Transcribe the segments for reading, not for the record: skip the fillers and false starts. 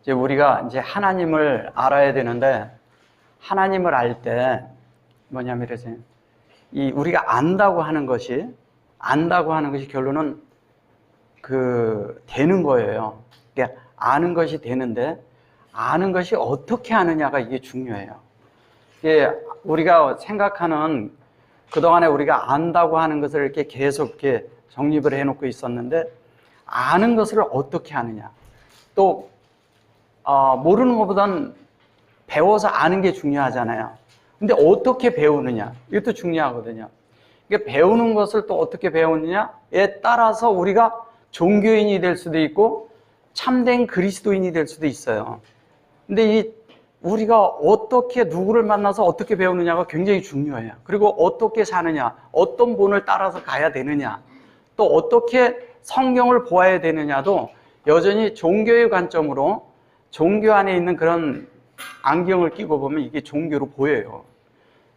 이제 우리가 이제 하나님을 알아야 되는데, 하나님을 알 때 뭐냐면 이러세요. 이 우리가 안다고 하는 것이 결론은 되는 거예요. 그러니까 아는 것이 되는데, 아는 것이 어떻게 아느냐가 이게 중요해요. 이게 우리가 생각하는, 그동안에 우리가 안다고 하는 것을 이렇게 계속 이렇게 정립을 해놓고 있었는데, 아는 것을 어떻게 아느냐. 또 모르는 것보단 배워서 아는 게 중요하잖아요. 근데 어떻게 배우느냐, 이것도 중요하거든요. 그러니까 배우는 것을 또 어떻게 배우느냐에 따라서 우리가 종교인이 될 수도 있고 참된 그리스도인이 될 수도 있어요. 근데 우리가 어떻게 누구를 만나서 어떻게 배우느냐가 굉장히 중요해요. 그리고 어떻게 사느냐, 어떤 본을 따라서 가야 되느냐, 또 어떻게 성경을 보아야 되느냐도 여전히 종교의 관점으로, 종교 안에 있는 그런 안경을 끼고 보면 이게 종교로 보여요.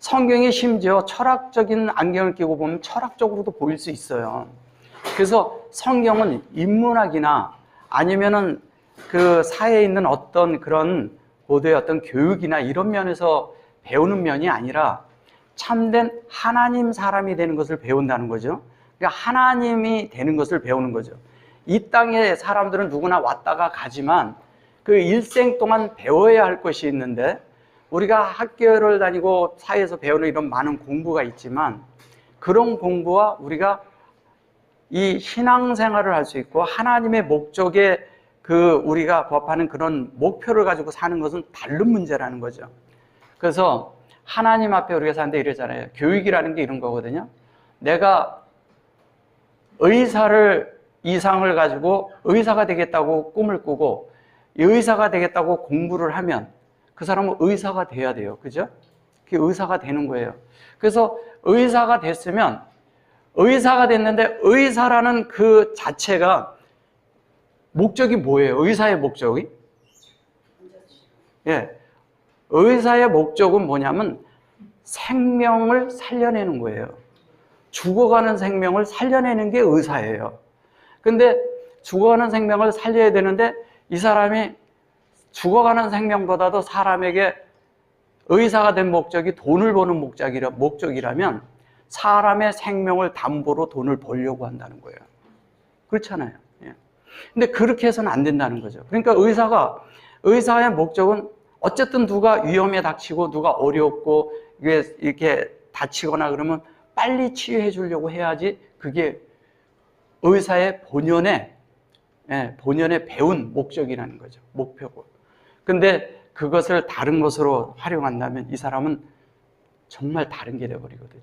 성경이 심지어 철학적인 안경을 끼고 보면 철학적으로도 보일 수 있어요. 그래서 성경은 인문학이나 아니면은 그 사회에 있는 어떤 그런 고도의 어떤 교육이나 이런 면에서 배우는 면이 아니라 참된 하나님 사람이 되는 것을 배운다는 거죠. 그러니까 하나님이 되는 것을 배우는 거죠. 이 땅에 사람들은 누구나 왔다가 가지만 그 일생 동안 배워야 할 것이 있는데, 우리가 학교를 다니고 사회에서 배우는 이런 많은 공부가 있지만, 그런 공부와 우리가 이 신앙생활을 할 수 있고 하나님의 목적에 우리가 부합하는 그런 목표를 가지고 사는 것은 다른 문제라는 거죠. 그래서 하나님 앞에 우리가 사는데 이러잖아요. 교육이라는 게 이런 거거든요. 내가 이상을 가지고 의사가 되겠다고 꿈을 꾸고 의사가 되겠다고 공부를 하면 그 사람은 의사가 돼야 돼요. 그죠? 그게 의사가 되는 거예요. 그래서 의사가 됐으면, 의사가 됐는데 의사라는 그 자체가 목적이 뭐예요? 의사의 목적이? 예. 의사의 목적은 뭐냐면 생명을 살려내는 거예요. 죽어가는 생명을 살려내는 게 의사예요. 근데 죽어가는 생명을 살려야 되는데 이 사람이 죽어가는 생명보다도 사람에게 의사가 된 목적이 돈을 버는 목적이라면 사람의 생명을 담보로 돈을 벌려고 한다는 거예요. 그렇잖아요. 예. 근데 그렇게 해서는 안 된다는 거죠. 그러니까 의사의 목적은 어쨌든 누가 위험에 닥치고 누가 어렵고 이렇게 다치거나 그러면 빨리 치유해 주려고 해야지 그게 의사의 본연의 배운 목적이라는 거죠. 목표고. 근데 그것을 다른 것으로 활용한다면 이 사람은 정말 다른 게 되어버리거든요.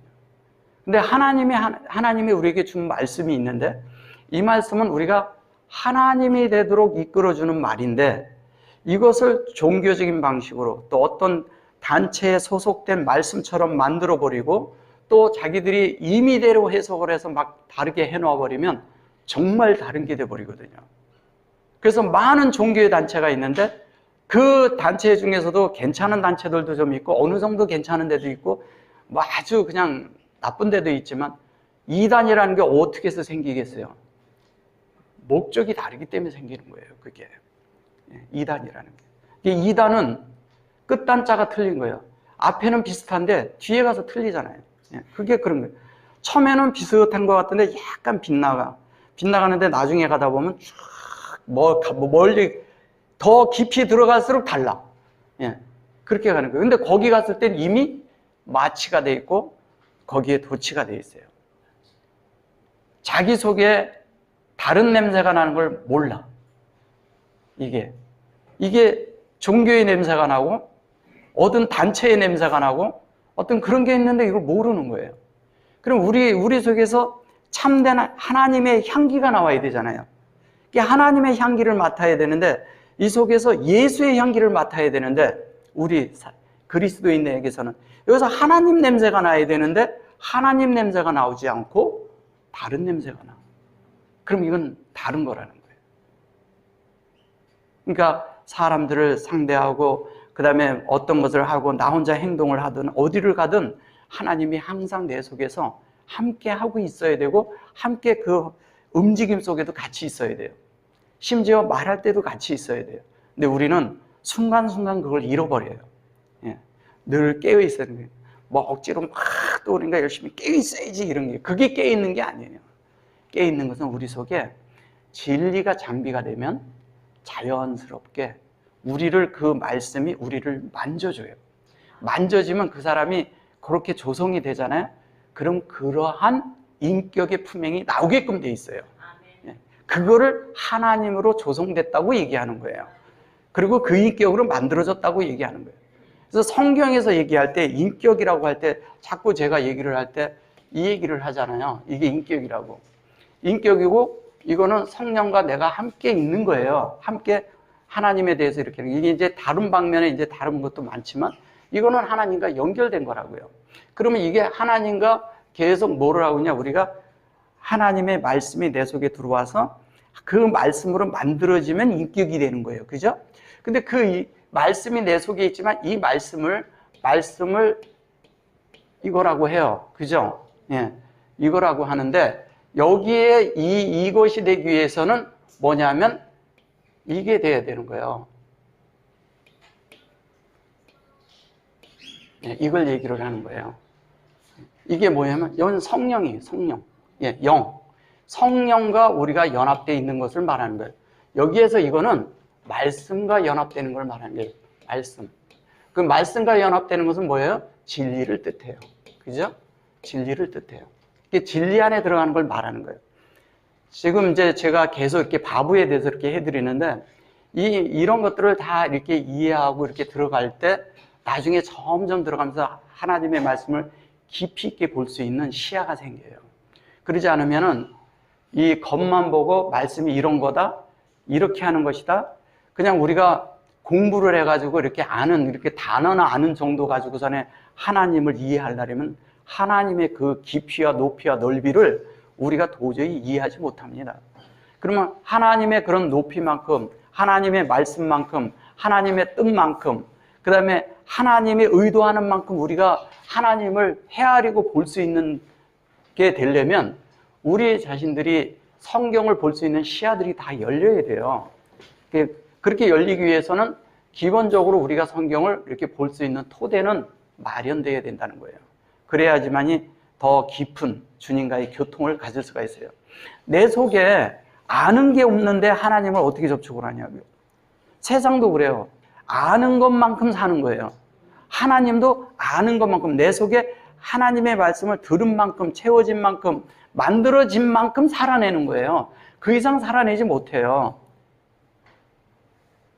근데 하나님이 우리에게 준 말씀이 있는데, 이 말씀은 우리가 하나님이 되도록 이끌어주는 말인데, 이것을 종교적인 방식으로 또 어떤 단체에 소속된 말씀처럼 만들어버리고 또 자기들이 임의대로 해석을 해서 막 다르게 해놓아버리면 정말 다른 게 돼버리거든요. 그래서 많은 종교의 단체가 있는데 그 단체 중에서도 괜찮은 단체들도 좀 있고 어느 정도 괜찮은 데도 있고 뭐 아주 그냥 나쁜 데도 있지만, 이단이라는 게 어떻게 해서 생기겠어요? 목적이 다르기 때문에 생기는 거예요. 그게 이단이라는 게. 이단은 끝단자가 틀린 거예요. 앞에는 비슷한데 뒤에 가서 틀리잖아요. 그게 그런 거예요. 처음에는 비슷한 것 같은데 약간 빗나가는데 나중에 가다 보면 쭉 멀리 더 깊이 들어갈수록 달라. 그렇게 가는 거예요. 근데 거기 갔을 땐 이미 마취가 돼 있고 거기에 도취가 돼 있어요. 자기 속에 다른 냄새가 나는 걸 몰라. 이게 종교의 냄새가 나고 어떤 단체의 냄새가 나고 어떤 그런 게 있는데 이걸 모르는 거예요. 그럼 우리 속에서 참된 하나님의 향기가 나와야 되잖아요. 하나님의 향기를 맡아야 되는데 이 속에서 예수의 향기를 맡아야 되는데 우리 그리스도인에게서는 여기서 하나님 냄새가 나야 되는데 하나님 냄새가 나오지 않고 다른 냄새가 나. 그럼 이건 다른 거라는 거예요. 그러니까 사람들을 상대하고 그 다음에 어떤 것을 하고 나 혼자 행동을 하든 어디를 가든 하나님이 항상 내 속에서 함께 하고 있어야 되고 함께 그 움직임 속에도 같이 있어야 돼요. 심지어 말할 때도 같이 있어야 돼요. 근데 우리는 순간순간 그걸 잃어버려요. 예. 늘 깨어있어야 돼요. 뭐 억지로 막 또 우리가 열심히 깨어있어야지 이런 게, 그게 깨어있는 게 아니에요. 깨어있는 것은 우리 속에 진리가 장비가 되면 자연스럽게 우리를, 그 말씀이 우리를 만져줘요. 만져지면 그 사람이 그렇게 조성이 되잖아요. 그럼 그러한 인격의 품행이 나오게끔 돼 있어요. 예. 그거를 하나님으로 조성됐다고 얘기하는 거예요. 그리고 그 인격으로 만들어졌다고 얘기하는 거예요. 그래서 성경에서 얘기할 때, 인격이라고 할 때 자꾸 제가 얘기를 할 때 이 얘기를 하잖아요. 이게 인격이라고. 인격이고 이거는 성령과 내가 함께 있는 거예요. 함께 하나님에 대해서 이렇게. 이게 이제 다른 방면에 이제 다른 것도 많지만 이거는 하나님과 연결된 거라고요. 그러면 이게 하나님과 계속 뭐를 하고 있냐? 우리가 하나님의 말씀이 내 속에 들어와서 그 말씀으로 만들어지면 인격이 되는 거예요. 그죠? 근데 그 말씀이 내 속에 있지만 이 말씀을 이거라고 해요. 그죠? 예. 이거라고 하는데 여기에 이것이 되기 위해서는 뭐냐면 이게 돼야 되는 거예요. 예, 이걸 얘기를 하는 거예요. 이게 뭐냐면 성령이에요. 성령. 예, 영. 성령과 우리가 연합되어 있는 것을 말하는 거예요. 여기에서 이거는 말씀과 연합되는 걸 말하는 거예요. 말씀. 그 말씀과 연합되는 것은 뭐예요? 진리를 뜻해요. 그죠? 진리를 뜻해요. 이게 진리 안에 들어가는 걸 말하는 거예요. 지금 이제 제가 계속 이렇게 바보에 대해서 이렇게 해드리는데 이런 것들을 다 이렇게 이해하고 이렇게 들어갈 때 나중에 점점 들어가면서 하나님의 말씀을 깊이 있게 볼 수 있는 시야가 생겨요. 그러지 않으면은 이 겉만 보고 말씀이 이런 거다, 이렇게 하는 것이다, 그냥 우리가 공부를 해가지고 이렇게 아는, 이렇게 단어나 아는 정도 가지고서는 하나님을 이해하려면 하나님의 그 깊이와 높이와 넓이를 우리가 도저히 이해하지 못합니다. 그러면 하나님의 그런 높이만큼, 하나님의 말씀만큼, 하나님의 뜻만큼, 그 다음에 하나님이 의도하는 만큼 우리가 하나님을 헤아리고 볼 수 있는 게 되려면 우리 자신들이 성경을 볼 수 있는 시야들이 다 열려야 돼요. 그렇게 열리기 위해서는 기본적으로 우리가 성경을 이렇게 볼 수 있는 토대는 마련되어야 된다는 거예요. 그래야지만이 더 깊은 주님과의 교통을 가질 수가 있어요. 내 속에 아는 게 없는데 하나님을 어떻게 접촉을 하냐고요. 세상도 그래요. 아는 것만큼 사는 거예요. 하나님도 아는 것만큼, 내 속에 하나님의 말씀을 들은 만큼, 채워진 만큼, 만들어진 만큼 살아내는 거예요. 그 이상 살아내지 못해요.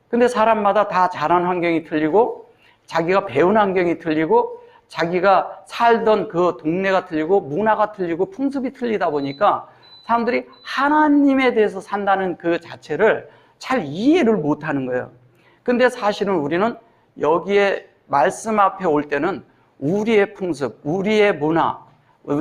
근데 사람마다 다 자란 환경이 틀리고, 자기가 배운 환경이 틀리고, 자기가 살던 그 동네가 틀리고, 문화가 틀리고, 풍습이 틀리다 보니까 사람들이 하나님에 대해서 산다는 그 자체를 잘 이해를 못하는 거예요. 근데 사실은 우리는 여기에 말씀 앞에 올 때는 우리의 풍습, 우리의 문화,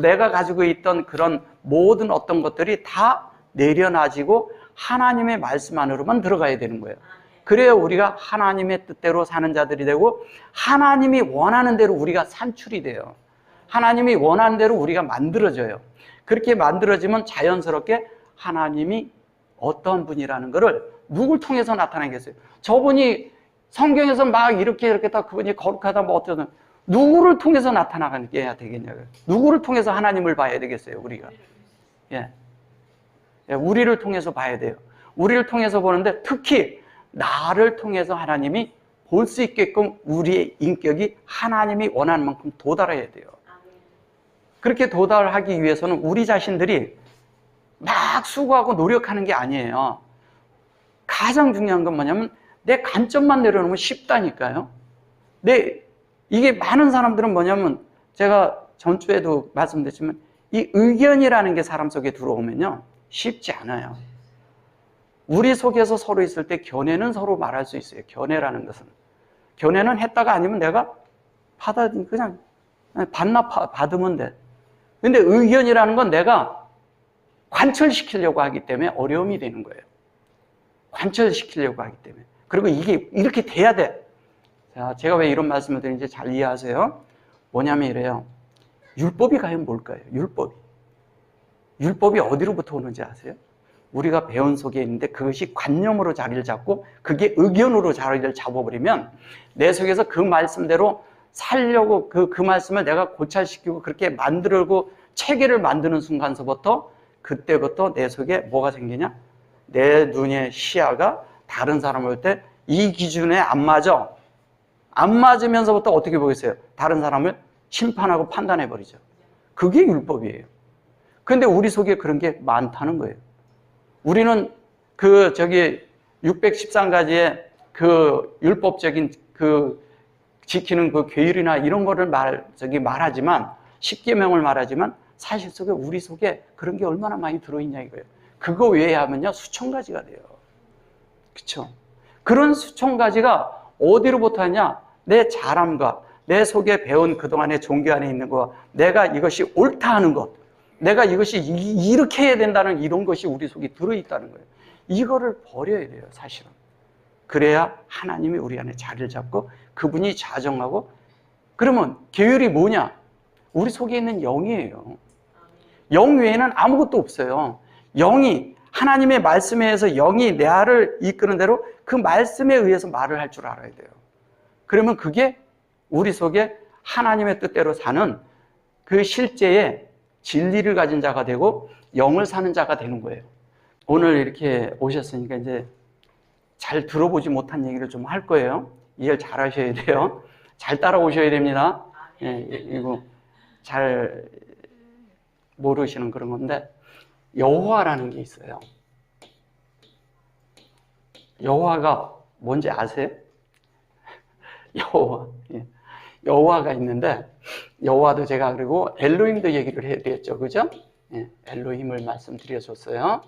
내가 가지고 있던 그런 모든 어떤 것들이 다 내려놔지고 하나님의 말씀 안으로만 들어가야 되는 거예요. 그래야 우리가 하나님의 뜻대로 사는 자들이 되고 하나님이 원하는 대로 우리가 산출이 돼요. 하나님이 원하는 대로 우리가 만들어져요. 그렇게 만들어지면 자연스럽게 하나님이 어떤 분이라는 것을 누굴 통해서 나타나겠어요? 저분이 성경에서 막 이렇게 다 그분이 거룩하다 뭐 어쩌든 누구를 통해서 나타나게 되겠냐고요. 누구를 통해서 하나님을 봐야 되겠어요, 우리가. 예. 우리를 통해서 봐야 돼요. 우리를 통해서 보는데 특히 나를 통해서 하나님이 볼 수 있게끔 우리의 인격이 하나님이 원하는 만큼 도달해야 돼요. 그렇게 도달하기 위해서는 우리 자신들이 막 수고하고 노력하는 게 아니에요. 가장 중요한 건 뭐냐면 내 관점만 내려놓으면 쉽다니까요. 이게 많은 사람들은 뭐냐면 제가 전주에도 말씀드렸지만 이 의견이라는 게 사람 속에 들어오면요 쉽지 않아요. 우리 속에서 서로 있을 때 견해는 서로 말할 수 있어요. 견해라는 것은. 견해는 했다가 아니면 내가 그냥 받으면 돼. 근데 의견이라는 건 내가 관철시키려고 하기 때문에 어려움이 되는 거예요. 관철시키려고 하기 때문에. 그리고 이게 이렇게 돼야 돼. 자, 제가 왜 이런 말씀을 드리는지 잘 이해하세요. 뭐냐면 이래요. 율법이 과연 뭘까요? 율법이 어디로부터 오는지 아세요? 우리가 배운 속에 있는데 그것이 관념으로 자리를 잡고 그게 의견으로 자리를 잡아버리면 내 속에서 그 말씀대로 살려고 그 말씀을 내가 고찰시키고 그렇게 만들고 체계를 만드는 순간서부터 그때부터 내 속에 뭐가 생기냐? 내 눈의 시야가 다른 사람을 볼 때 이 기준에 안 맞아. 안 맞으면서부터 어떻게 보겠어요? 다른 사람을 심판하고 판단해버리죠. 그게 율법이에요. 근데 우리 속에 그런 게 많다는 거예요. 우리는 613가지의 그 율법적인 지키는 그 규율이나 이런 거를 말하지만, 십계명을 말하지만, 사실 속에 우리 속에 그런 게 얼마나 많이 들어있냐 이거예요. 그거 외에 하면요, 수천 가지가 돼요. 그쵸? 그런 수천 가지가 어디로부터 하냐? 내 자람과 내 속에 배운 그동안의 종교 안에 있는 거, 내가 이것이 옳다 하는 것, 내가 이것이 이렇게 해야 된다는 이런 것이 우리 속에 들어있다는 거예요. 이거를 버려야 돼요, 사실은. 그래야 하나님이 우리 안에 자리를 잡고 그분이 자정하고, 그러면 계율이 뭐냐? 우리 속에 있는 영이에요. 영 외에는 아무것도 없어요. 영이, 하나님의 말씀에 의해서 영이 내 알을 이끄는 대로 그 말씀에 의해서 말을 할 줄 알아야 돼요. 그러면 그게 우리 속에 하나님의 뜻대로 사는 그 실제의 진리를 가진 자가 되고 영을 사는 자가 되는 거예요. 오늘 이렇게 오셨으니까 이제 잘 들어보지 못한 얘기를 좀 할 거예요. 이해를 잘 하셔야 돼요. 잘 따라오셔야 됩니다. 예, 이거 잘 모르시는 그런 건데, 여호와라는 게 있어요. 여호와가 뭔지 아세요? 여호와. 예. 여호와가 있는데, 여호와도 제가 그리고 엘로힘도 얘기를 해드렸죠. 그죠? 예, 엘로힘을 말씀드려줬어요.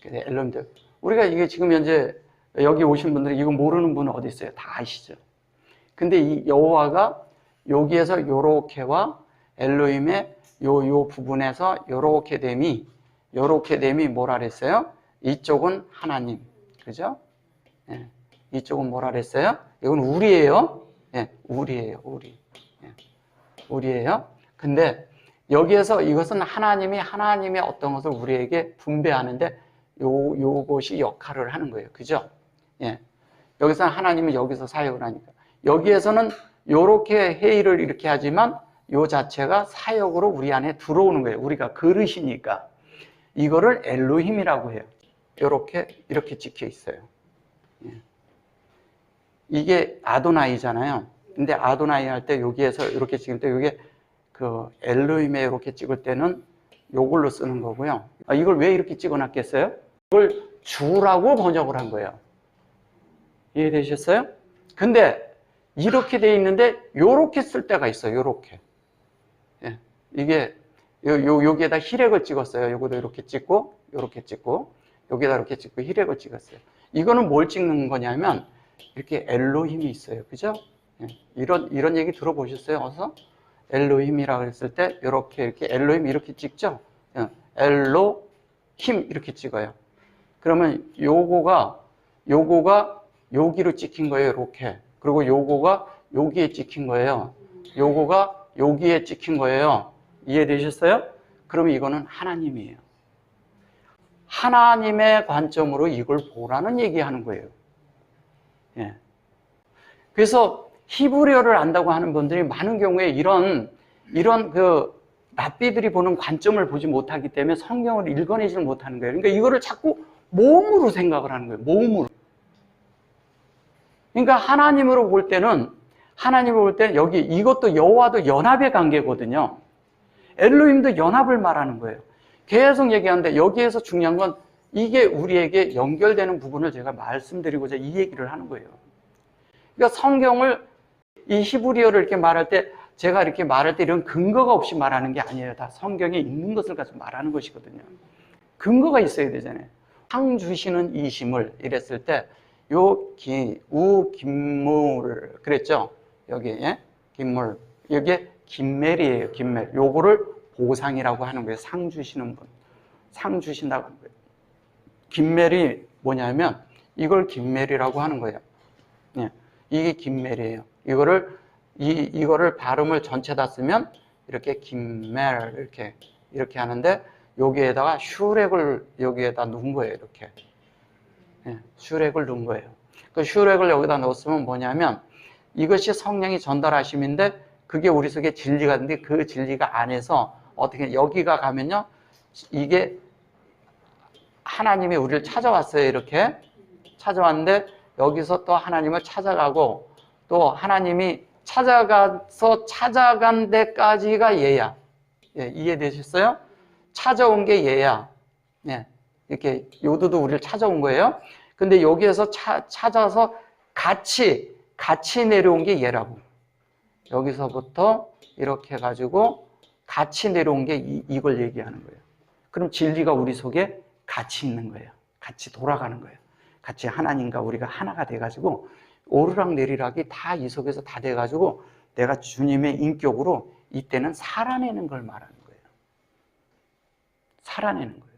그래서 엘로힘도, 우리가 이게 지금 현재 여기 오신 분들이 이거 모르는 분은 어디 있어요? 다 아시죠? 근데 이 여호와가 여기에서 요렇게와 엘로힘의 요 부분에서 요렇게 됨이 뭐라 그랬어요? 이쪽은 하나님. 그죠? 예, 이쪽은 뭐라 그랬어요? 이건 우리예요. 예, 우리예요, 우리. 예, 우리예요. 근데 여기에서 이것은 하나님의 어떤 것을 우리에게 분배하는데 요것이 역할을 하는 거예요. 그죠? 예. 여기서 하나님은 여기서 사역을 하니까. 여기에서는 요렇게 회의를 이렇게 하지만 요 자체가 사역으로 우리 안에 들어오는 거예요. 우리가 그릇이니까. 이거를 엘로힘이라고 해요. 이렇게 찍혀 있어요. 예. 이게 아도나이잖아요. 근데 아도나이 할 때 여기에서 이렇게 찍을 때 이게 그 엘로힘에 이렇게 찍을 때는 요걸로 쓰는 거고요. 이걸 왜 이렇게 찍어 놨겠어요? 이걸 주라고 번역을 한 거예요. 이해되셨어요? 근데 이렇게 돼 있는데 요렇게 쓸 때가 있어요. 요렇게. 예. 이게 여기에다 히렉을 찍었어요. 요것도 이렇게 찍고 요렇게 찍고 여기에다 이렇게 찍고 히렉을 찍었어요. 이거는 뭘 찍는 거냐면 이렇게 엘로힘이 있어요. 그죠? 예. 이런 얘기 들어보셨어요? 어서? 엘로힘이라고 했을 때 이렇게 엘로힘 이렇게 찍죠? 예. 엘로힘 이렇게 찍어요. 그러면 요거가 여기로 찍힌 거예요. 이렇게. 그리고 요거가 여기에 찍힌 거예요. 요거가 여기에 찍힌 거예요. 이해되셨어요? 그러면 이거는 하나님이에요. 하나님의 관점으로 이걸 보라는 얘기하는 거예요. 예. 그래서 히브리어를 안다고 하는 분들이 많은 경우에 이런 그 랍비들이 보는 관점을 보지 못하기 때문에 성경을 읽어내지를 못하는 거예요. 그러니까 이거를 자꾸 몸으로 생각을 하는 거예요. 몸으로. 그러니까 하나님으로 볼 때는 여기 이것도 여호와도 연합의 관계거든요. 엘로힘도 연합을 말하는 거예요. 계속 얘기하는데 여기에서 중요한 건 이게 우리에게 연결되는 부분을 제가 말씀드리고자 이 얘기를 하는 거예요. 그러니까 성경을 이 히브리어를 이렇게 말할 때 제가 이렇게 말할 때 이런 근거가 없이 말하는 게 아니에요. 다 성경에 있는 것을 가지고 말하는 것이거든요. 근거가 있어야 되잖아요. 상 주시는 이심을 이랬을 때 김물 그랬죠? 여기 예? 김물 여기에 김멜이에요. 김멜. 요거를 보상이라고 하는 거예요. 상 주시는 분. 상 주신다고 하는 거예요. 김멜이 뭐냐면 이걸 김멜이라고 하는 거예요. 예. 이게 김멜이에요. 이거를 발음을 전체 다 쓰면 이렇게 김멜 이렇게 하는데 여기에다가 슈렉을 여기에다 넣은 거예요. 이렇게. 예, 슈렉을 넣은 거예요. 그 슈렉을 여기다 넣었으면 뭐냐면 이것이 성령이 전달하심인데 그게 우리 속에 진리가 있는데 그 진리가 안에서 어떻게 여기가 가면요. 이게 하나님이 우리를 찾아왔어요. 이렇게 찾아왔는데 여기서 또 하나님을 찾아가고 또 하나님이 찾아간 데까지가 얘야. 예, 이해되셨어요? 찾아온 게 얘야. 예, 이렇게 요도도 우리를 찾아온 거예요. 근데 여기에서 찾아서 같이 내려온 게 얘라고. 여기서부터 이렇게 해가지고 같이 내려온 게 이걸 얘기하는 거예요. 그럼 진리가 우리 속에 같이 있는 거예요. 같이 돌아가는 거예요. 같이 하나님과 우리가 하나가 돼가지고 오르락 내리락이 다 이 속에서 다 돼가지고 내가 주님의 인격으로 이때는 살아내는 걸 말하는 거예요. 살아내는 거예요.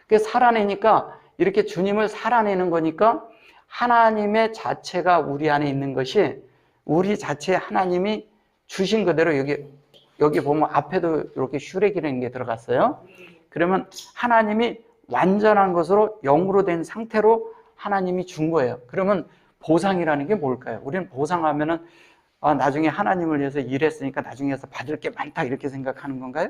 그래서 살아내니까 이렇게 주님을 살아내는 거니까 하나님의 자체가 우리 안에 있는 것이 우리 자체에 하나님이 주신 그대로 여기 보면 앞에도 이렇게 슈렉이라는 게 들어갔어요. 그러면 하나님이 완전한 것으로 영으로 된 상태로 하나님이 준 거예요. 그러면 보상이라는 게 뭘까요? 우리는 보상하면은 나중에 하나님을 위해서 일했으니까 나중에서 받을 게 많다 이렇게 생각하는 건가요?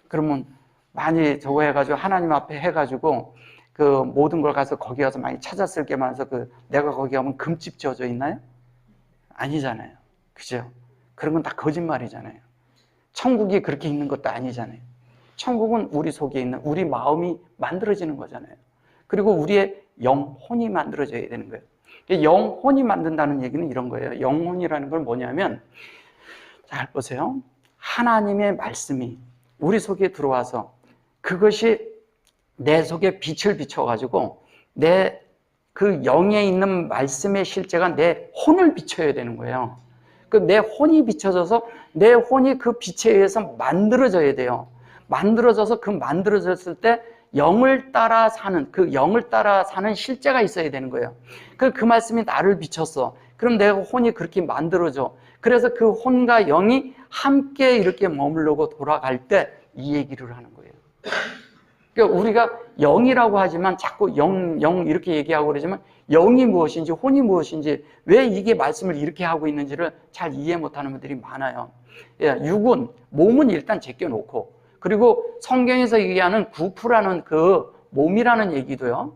그러면 많이 저거 해가지고 하나님 앞에 해가지고 그 모든 걸 가서 거기 가서 많이 찾았을 게 많아서 내가 거기 가면 금집 지어져 있나요? 아니잖아요. 그죠? 그런 건 다 거짓말이잖아요. 천국이 그렇게 있는 것도 아니잖아요. 천국은 우리 속에 있는 우리 마음이 만들어지는 거잖아요. 그리고 우리의 영혼이 만들어져야 되는 거예요. 영혼이 만든다는 얘기는 이런 거예요. 영혼이라는 건 뭐냐면 잘 보세요. 하나님의 말씀이 우리 속에 들어와서 그것이 내 속에 빛을 비춰가지고 내 그 영에 있는 말씀의 실제가 내 혼을 비춰야 되는 거예요. 내 혼이 비춰져서 내 혼이 그 빛에 의해서 만들어져야 돼요. 만들어져서 그 만들어졌을 때 영을 따라 사는 실제가 있어야 되는 거예요. 그 말씀이 나를 비췄어. 그럼 내가 혼이 그렇게 만들어져. 그래서 그 혼과 영이 함께 이렇게 머무르고 돌아갈 때 이 얘기를 하는 거예요. 그러니까 우리가 영이라고 하지만 자꾸 영 이렇게 얘기하고 그러지만 영이 무엇인지 혼이 무엇인지 왜 이게 말씀을 이렇게 하고 있는지를 잘 이해 못하는 분들이 많아요. 육은 몸은 일단 제껴놓고 그리고 성경에서 얘기하는 구프라는 그 몸이라는 얘기도요.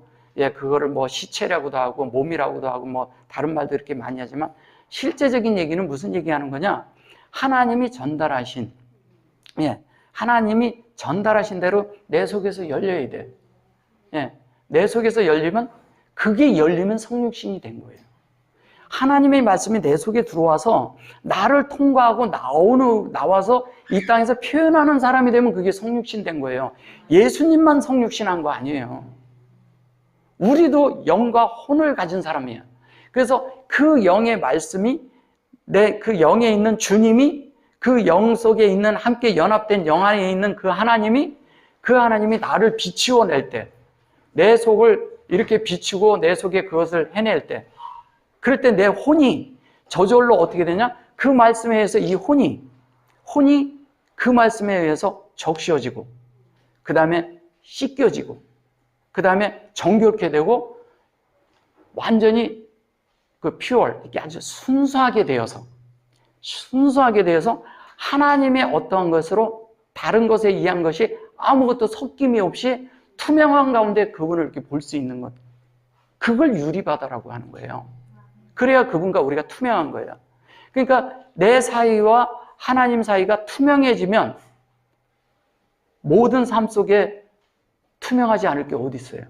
그거를 뭐 시체라고도 하고 몸이라고도 하고 뭐 다른 말도 이렇게 많이 하지만 실제적인 얘기는 무슨 얘기하는 거냐? 하나님이 전달하신 하나님이 전달하신 대로 내 속에서 열려야 돼. 내 속에서 열리면 그게 열리면 성육신이 된 거예요. 하나님의 말씀이 내 속에 들어와서 나를 통과하고 나와서 이 땅에서 표현하는 사람이 되면 그게 성육신 된 거예요. 예수님만 성육신한 거 아니에요. 우리도 영과 혼을 가진 사람이에요. 그래서 그 영의 말씀이 그 영에 있는 주님이 그 영 속에 있는 함께 연합된 영 안에 있는 그 하나님이 나를 비추어낼 때 내 속을 이렇게 비추고 내 속에 그것을 해낼 때 그럴 때 내 혼이 저절로 어떻게 되냐? 그 말씀에 의해서 이 혼이 그 말씀에 의해서 적셔지고 그 다음에 씻겨지고 그 다음에 정결케 되고 완전히 이렇게 아주 순수하게 되어서 하나님의 어떠한 것으로 다른 것에 의한 것이 아무것도 섞임이 없이 투명한 가운데 그분을 이렇게 볼 수 있는 것. 그걸 유리바다라고 하는 거예요. 그래야 그분과 우리가 투명한 거예요. 그러니까 내 사이와 하나님 사이가 투명해지면 모든 삶 속에 투명하지 않을 게 어디 있어요?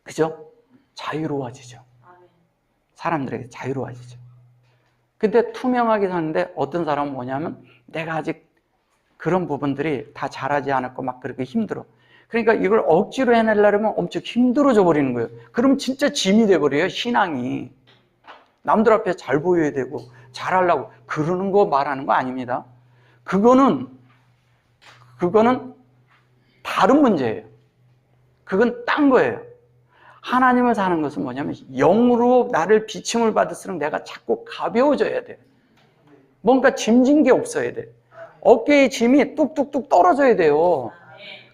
그죠? 자유로워지죠. 사람들에게 자유로워지죠. 근데 투명하게 사는데 어떤 사람은 뭐냐면 내가 아직 그런 부분들이 다 잘하지 않았고 막 그렇게 힘들어. 그러니까 이걸 억지로 해내려면 엄청 힘들어져 버리는 거예요. 그럼 진짜 짐이 돼버려요, 신앙이. 남들 앞에 잘 보여야 되고 잘하려고 그러는 거 말하는 거 아닙니다. 그거는 다른 문제예요. 그건 딴 거예요. 하나님을 사는 것은 뭐냐면 영으로 나를 비침을 받을수록 내가 자꾸 가벼워져야 돼. 뭔가 짐진 게 없어야 돼. 어깨의 짐이 뚝뚝뚝 떨어져야 돼요.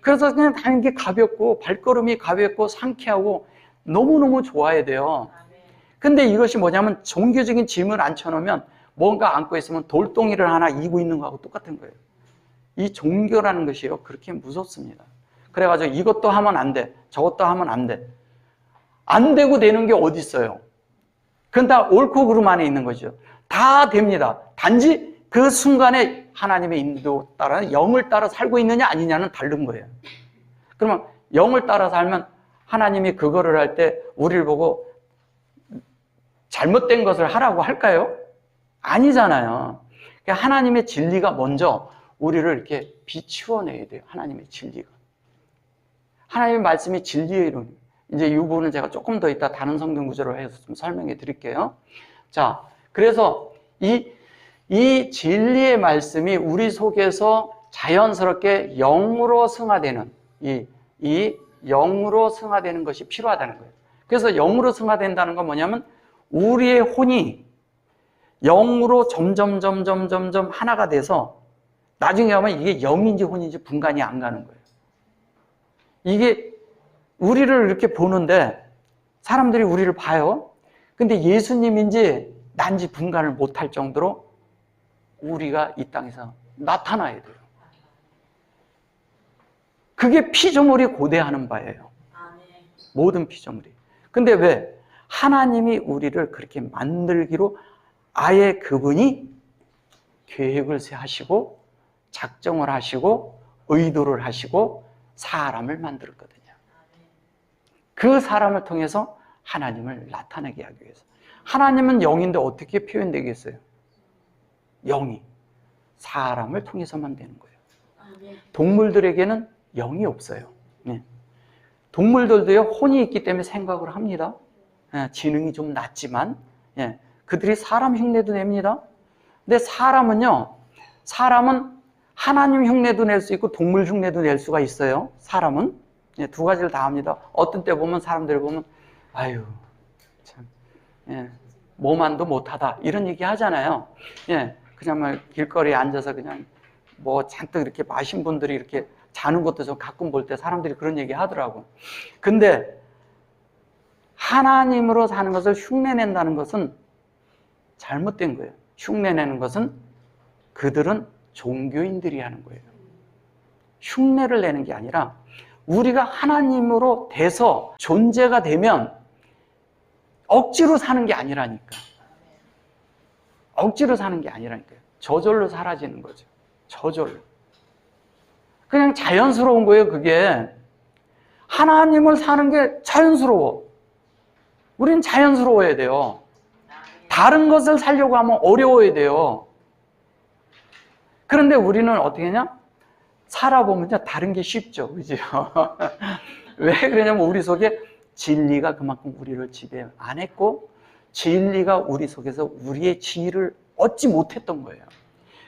그래서 그냥 다니는 게 가볍고 발걸음이 가볍고 상쾌하고 너무너무 좋아야 돼요. 근데 이것이 뭐냐면 종교적인 짐을 앉혀놓으면 뭔가 안고 있으면 돌덩이를 하나 이고 있는 거하고 똑같은 거예요. 이 종교라는 것이요, 그렇게 무섭습니다. 그래가지고 이것도 하면 안 돼, 저것도 하면 안 돼. 안 되고 되는 게 어디 있어요? 그건 다 옳고 그름 안에 있는 거죠. 다 됩니다. 단지 그 순간에 하나님의 인도 따라 영을 따라 살고 있느냐 아니냐는 다른 거예요. 그러면 영을 따라 살면 하나님이 그거를 할 때 우리를 보고 잘못된 것을 하라고 할까요? 아니잖아요. 그러니까 하나님의 진리가 먼저 우리를 이렇게 비추어내야 돼요. 하나님의 진리가. 하나님의 말씀이 진리의 이름. 이제 이 부분은 제가 조금 더 이따 다른 성경 구절을 해서 좀 설명해 드릴게요. 자, 그래서 이 진리의 말씀이 우리 속에서 자연스럽게 영으로 승화되는 이 영으로 승화되는 것이 필요하다는 거예요. 그래서 영으로 승화된다는 건 뭐냐면 우리의 혼이 영으로 점점 하나가 돼서 나중에 가면 이게 영인지 혼인지 분간이 안 가는 거예요. 이게 우리를 이렇게 보는데 사람들이 우리를 봐요. 근데 예수님인지 난지 분간을 못할 정도로 우리가 이 땅에서 나타나야 돼요. 그게 피조물이 고대하는 바예요. 모든 피조물이. 근데 왜? 하나님이 우리를 그렇게 만들기로 아예 그분이 계획을 하시고 작정을 하시고 의도를 하시고 사람을 만들었거든요. 그 사람을 통해서 하나님을 나타내게 하기 위해서. 하나님은 영인데 어떻게 표현되겠어요? 영이 사람을 통해서만 되는 거예요. 동물들에게는 영이 없어요. 네. 동물들도요, 혼이 있기 때문에 생각을 합니다. 지능이 좀 낮지만 그들이 사람 흉내도 냅니다. 근데 사람은 하나님 흉내도 낼 수 있고 동물 흉내도 낼 수가 있어요. 사람은 두 가지를 다 합니다. 어떤 때 보면 사람들 보면 아유 참 뭐만도 못하다 이런 얘기 하잖아요. 그냥 막 길거리에 앉아서 그냥 뭐 잔뜩 이렇게 마신 분들이 이렇게 자는 것도 좀 가끔 볼 때 사람들이 그런 얘기 하더라고. 근데 하나님으로 사는 것을 흉내낸다는 것은 잘못된 거예요. 흉내내는 것은 그들은 종교인들이 하는 거예요. 흉내를 내는 게 아니라 우리가 하나님으로 돼서 존재가 되면 억지로 사는 게 아니라니까. 억지로 사는 게 아니라니까요. 저절로 사라지는 거죠. 저절로. 그냥 자연스러운 거예요, 그게. 하나님을 사는 게 자연스러워. 우린 자연스러워야 돼요. 다른 것을 살려고 하면 어려워야 돼요. 그런데 우리는 어떻게 하냐? 살아보면 다른 게 쉽죠. 그죠? 왜 그러냐면 우리 속에 진리가 그만큼 우리를 지배 안 했고 진리가 우리 속에서 우리의 지위를 얻지 못했던 거예요.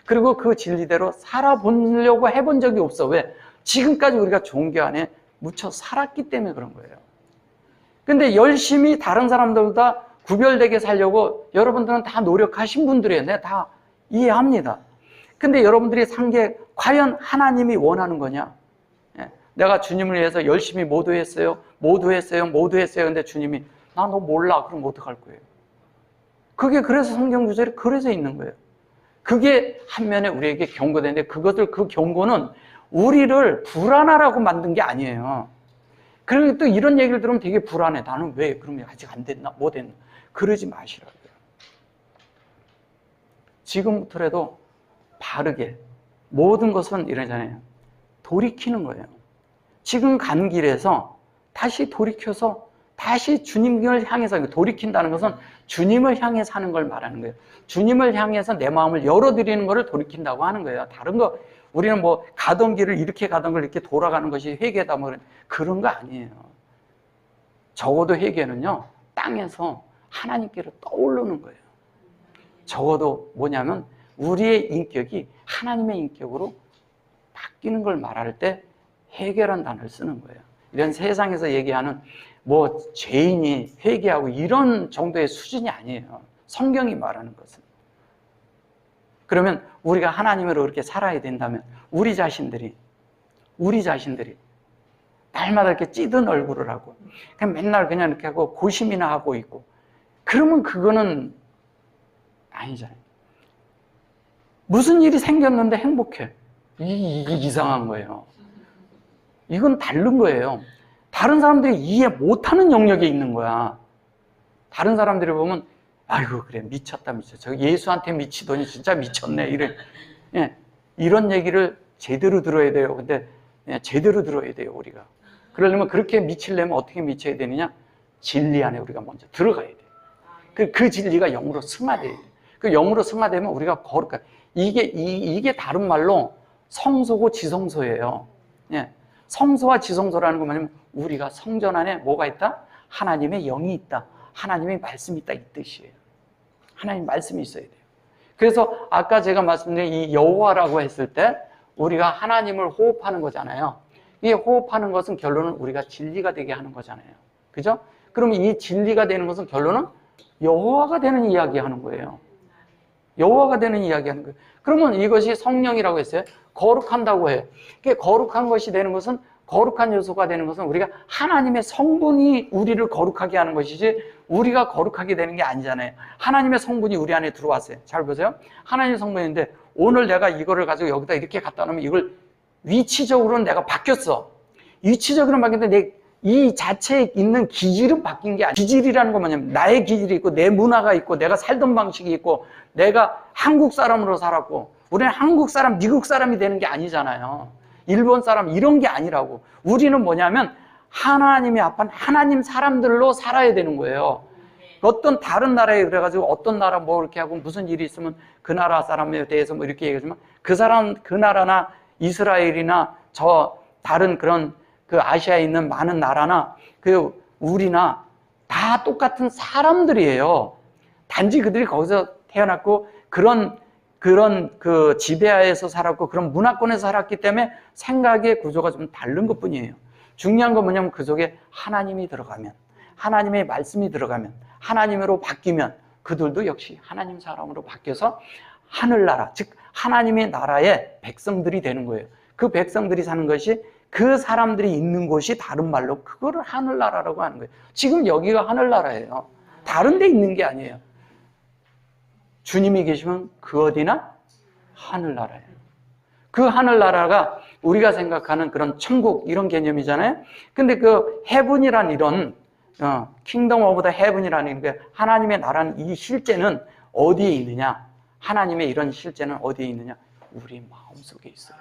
그리고 그 진리대로 살아보려고 해본 적이 없어. 왜? 지금까지 우리가 종교 안에 묻혀 살았기 때문에 그런 거예요. 근데 열심히 다른 사람들보다 구별되게 살려고 여러분들은 다 노력하신 분들이에요. 내가 다 이해합니다. 근데 여러분들이 산 게 과연 하나님이 원하는 거냐? 내가 주님을 위해서 열심히 모두 했어요. 근데 주님이 나 너 몰라. 그럼 어떡할 거예요? 그게 그래서 성경 구절이 그래서 있는 거예요. 그게 한면에 우리에게 경고되는데 그 경고는 우리를 불안하라고 만든 게 아니에요. 그리고 또 이런 얘기를 들으면 되게 불안해. 나는 왜? 그러면 아직 안 됐나? 뭐 됐나? 그러지 마시라고요. 지금부터라도 바르게 모든 것은 이러잖아요. 돌이키는 거예요. 지금 간 길에서 다시 돌이켜서 다시 주님을 향해서 돌이킨다는 것은 주님을 향해 사는 걸 말하는 거예요. 주님을 향해서 내 마음을 열어드리는 것을 돌이킨다고 하는 거예요. 다른 거 우리는 뭐 가던 길을 이렇게 가던 걸 이렇게 돌아가는 것이 회개다 뭐 그런 거 아니에요. 적어도 회개는요 땅에서 하나님께로 떠오르는 거예요. 적어도 뭐냐면 우리의 인격이 하나님의 인격으로 바뀌는 걸 말할 때 회개라는 단어를 쓰는 거예요. 이런 세상에서 얘기하는 뭐 죄인이 회개하고 이런 정도의 수준이 아니에요. 성경이 말하는 것은. 그러면 우리가 하나님으로 그렇게 살아야 된다면 우리 자신들이 날마다 이렇게 찌든 얼굴을 하고 그냥 맨날 그냥 이렇게 하고 고심이나 하고 있고 그러면 그거는 아니잖아요. 무슨 일이 생겼는데 행복해. 이게 이상한 거예요. 이건 다른 거예요. 다른 사람들이 이해 못하는 영역에 있는 거야. 다른 사람들이 보면 아이고 그래 미쳤다 저 예수한테 미치더니 진짜 미쳤네 이런 얘기를 제대로 들어야 돼요. 근데 제대로 들어야 돼요 우리가. 그러려면 그렇게 미치려면 어떻게 미쳐야 되느냐? 진리 안에 우리가 먼저 들어가야 돼요. 그 진리가 영으로 승화돼야 돼요. 그 영으로 승화되면 우리가 거룩한 이게 다른 말로 성소고 지성소예요. 성소와 지성소라는 건 뭐냐면 우리가 성전 안에 뭐가 있다? 하나님의 영이 있다. 하나님의 말씀이 있다 이 뜻이에요. 하나님 말씀이 있어야 돼요. 그래서 아까 제가 말씀드린 이 여호와라고 했을 때 우리가 하나님을 호흡하는 거잖아요. 이 호흡하는 것은 결론은 우리가 진리가 되게 하는 거잖아요. 그죠? 그러면 이 진리가 되는 것은 결론은 여호와가 되는 이야기 하는 거예요. 여호와가 되는 이야기 하는 거예요. 그러면 이것이 성령이라고 했어요. 거룩한다고 해요. 거룩한 것이 되는 것은 거룩한 요소가 되는 것은 우리가 하나님의 성분이 우리를 거룩하게 하는 것이지 우리가 거룩하게 되는 게 아니잖아요. 하나님의 성분이 우리 안에 들어왔어요. 잘 보세요. 하나님의 성분인데 오늘 내가 이거를 가지고 여기다 이렇게 갖다 놓으면 이걸 위치적으로는 내가 바뀌었어. 위치적으로는 바뀌었는데 이 자체에 있는 기질은 바뀐 게 아니야. 기질이라는 건 뭐냐면 나의 기질이 있고 내 문화가 있고 내가 살던 방식이 있고 내가 한국 사람으로 살았고 우리는 한국 사람, 미국 사람이 되는 게 아니잖아요. 일본 사람 이런 게 아니라고. 우리는 뭐냐면 하나님이 앞한 하나님 사람들로 살아야 되는 거예요. 어떤 다른 나라에 그래가지고 어떤 나라 뭐 이렇게 하고 무슨 일이 있으면 그 나라 사람에 대해서 뭐 이렇게 얘기하지만 그 사람, 그 나라나 이스라엘이나 저 다른 그런 그 아시아에 있는 많은 나라나 그 우리나 다 똑같은 사람들이에요. 단지 그들이 거기서 태어났고 그런 그 지배하에서 살았고 그런 문화권에서 살았기 때문에 생각의 구조가 좀 다른 것 뿐이에요. 중요한 건 뭐냐면 그 속에 하나님이 들어가면 하나님의 말씀이 들어가면 하나님으로 바뀌면 그들도 역시 하나님 사람으로 바뀌어서 하늘나라 즉 하나님의 나라의 백성들이 되는 거예요. 그 백성들이 사는 것이 그 사람들이 있는 곳이 다른 말로 그거를 하늘나라라고 하는 거예요. 지금 여기가 하늘나라예요. 다른 데 있는 게 아니에요. 주님이 계시면 그 어디나 하늘나라예요. 그 하늘나라가 우리가 생각하는 그런 천국 이런 개념이잖아요. 근데 그 헤븐이란 이런 킹덤 오브 더 헤븐이라는 게 하나님의 나라는 이 실제는 어디에 있느냐? 하나님의 이런 실제는 어디에 있느냐? 우리 마음속에 있어요.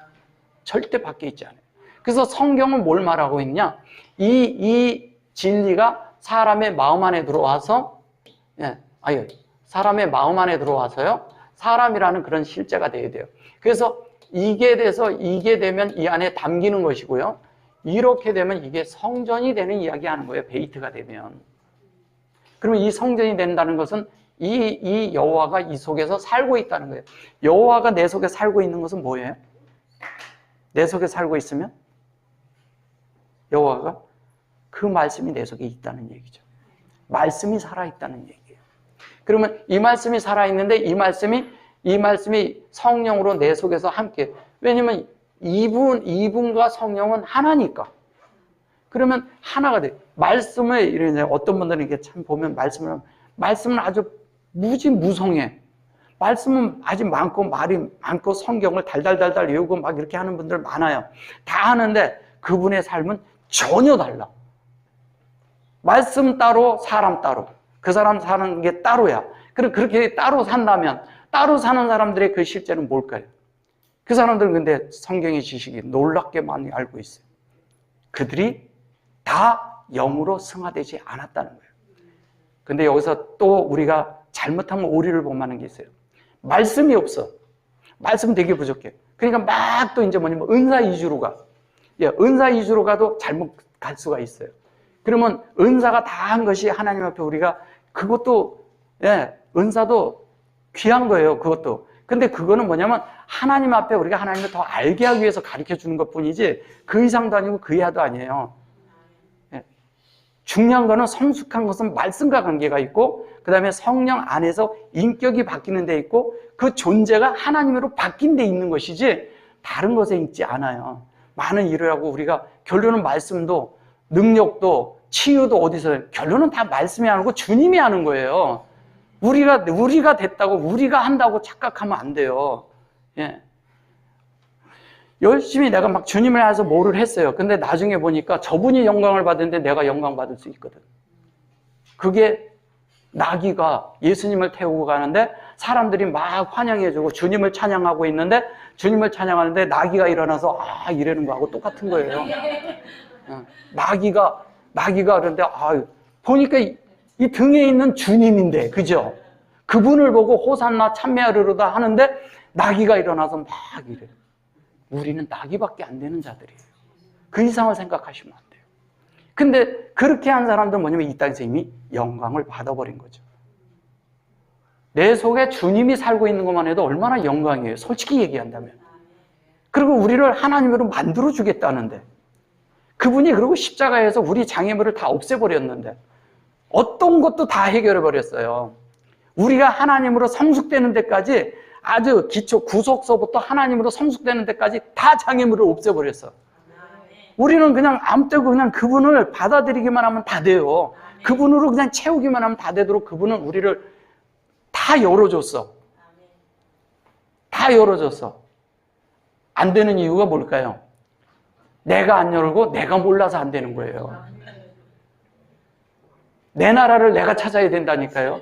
절대 밖에 있지 않아요. 그래서 성경은 뭘 말하고 있냐? 이 진리가 사람의 마음 안에 들어와서 사람의 마음 안에 들어와서요. 사람이라는 그런 실제가 돼야 돼요. 그래서 이게 돼서 이게 되면 이 안에 담기는 것이고요. 이렇게 되면 이게 성전이 되는 이야기 하는 거예요. 베이트가 되면. 그러면 이 성전이 된다는 것은 이 여호와가 이 속에서 살고 있다는 거예요. 여호와가 내 속에 살고 있는 것은 뭐예요? 내 속에 살고 있으면 여호와가 그 말씀이 내 속에 있다는 얘기죠. 말씀이 살아있다는 얘기예요. 그러면 이 말씀이 살아있는데 이 말씀이 성령으로 내 속에서 함께. 왜냐면 이분과 성령은 하나니까. 그러면 하나가 돼. 말씀을 이런 어떤 분들은 이게 참 보면 말씀은 아주 무지무성해. 말씀은 아주 많고 말이 많고 성경을 달달달달 외우고 막 이렇게 하는 분들 많아요. 다 하는데 그분의 삶은 전혀 달라. 말씀 따로 사람 따로. 그 사람 사는 게 따로야. 그럼 그렇게 따로 산다면 따로 사는 사람들의 그 실제는 뭘까요? 그 사람들은 근데 성경의 지식이 놀랍게 많이 알고 있어요. 그들이 다 영으로 승화되지 않았다는 거예요. 근데 여기서 또 우리가 잘못하면 오류를 범하는 게 있어요. 말씀이 없어. 말씀 되게 부족해. 그러니까 막 또 이제 뭐냐면 은사 위주로 가. 은사 위주로 가도 잘못 갈 수가 있어요. 그러면 은사가 다 한 것이 하나님 앞에 우리가 그것도 은사도 귀한 거예요. 그것도. 근데 그거는 뭐냐면 하나님 앞에 우리가 하나님을 더 알게 하기 위해서 가르쳐 주는 것 뿐이지 그 이상도 아니고 그 이하도 아니에요. 중요한 거는 성숙한 것은 말씀과 관계가 있고 그 다음에 성령 안에서 인격이 바뀌는 데 있고 그 존재가 하나님으로 바뀐 데 있는 것이지 다른 것에 있지 않아요. 많은 일을 하고 우리가 결론은 말씀도 능력도 치유도 어디서 결론은 다 말씀이 하는 거 주님이 하는 거예요. 우리가 됐다고 우리가 한다고 착각하면 안 돼요. 예. 열심히 내가 막 주님을 위해서 뭐를 했어요. 근데 나중에 보니까 저분이 영광을 받는데 내가 영광 받을 수 있거든. 그게 나귀가 예수님을 태우고 가는데 사람들이 막 환영해주고 주님을 찬양하고 있는데 주님을 찬양하는데 나귀가 일어나서 이러는 거하고 똑같은 거예요. 나귀가 그런데 보니까 이 등에 있는 주님인데 그죠? 그분을 보고 호산나 참매하리로다 하는데 나귀가 일어나서 막 이래요. 우리는 나귀밖에 안 되는 자들이에요. 그 이상을 생각하시면 안 돼요. 근데 그렇게 한 사람들은 뭐냐면 이 땅에서 이미 영광을 받아버린 거죠. 내 속에 주님이 살고 있는 것만 해도 얼마나 영광이에요. 솔직히 얘기한다면. 그리고 우리를 하나님으로 만들어 주겠다는데 그분이 그리고 십자가에서 우리 장애물을 다 없애버렸는데 어떤 것도 다 해결해 버렸어요. 우리가 하나님으로 성숙되는 데까지 아주 기초 구속서부터 하나님으로 성숙되는 데까지 다 장애물을 없애버렸어. 우리는 그냥 아무 때고 그냥 그분을 받아들이기만 하면 다 돼요. 그분으로 그냥 채우기만 하면 다 되도록 그분은 우리를 다 열어줬어. 다 열어줬어. 안 되는 이유가 뭘까요? 내가 안 열고 내가 몰라서 안 되는 거예요. 내 나라를 내가 찾아야 된다니까요.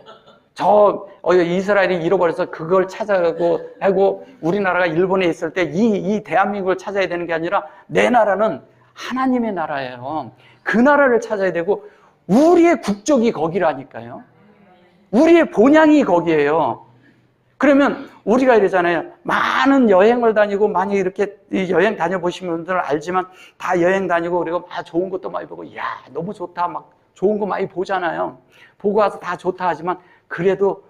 이스라엘이 잃어버려서 그걸 찾아가고 하고 우리나라가 일본에 있을 때 이 대한민국을 찾아야 되는 게 아니라 내 나라는 하나님의 나라예요. 그 나라를 찾아야 되고 우리의 국적이 거기라니까요. 우리의 본향이 거기예요. 그러면 우리가 이러잖아요. 많은 여행을 다니고 많이 이렇게 여행 다녀보신 분들은 알지만 다 여행 다니고 그리고 막 좋은 것도 많이 보고 이야 너무 좋다 막 좋은 거 많이 보잖아요. 보고 와서 다 좋다 하지만 그래도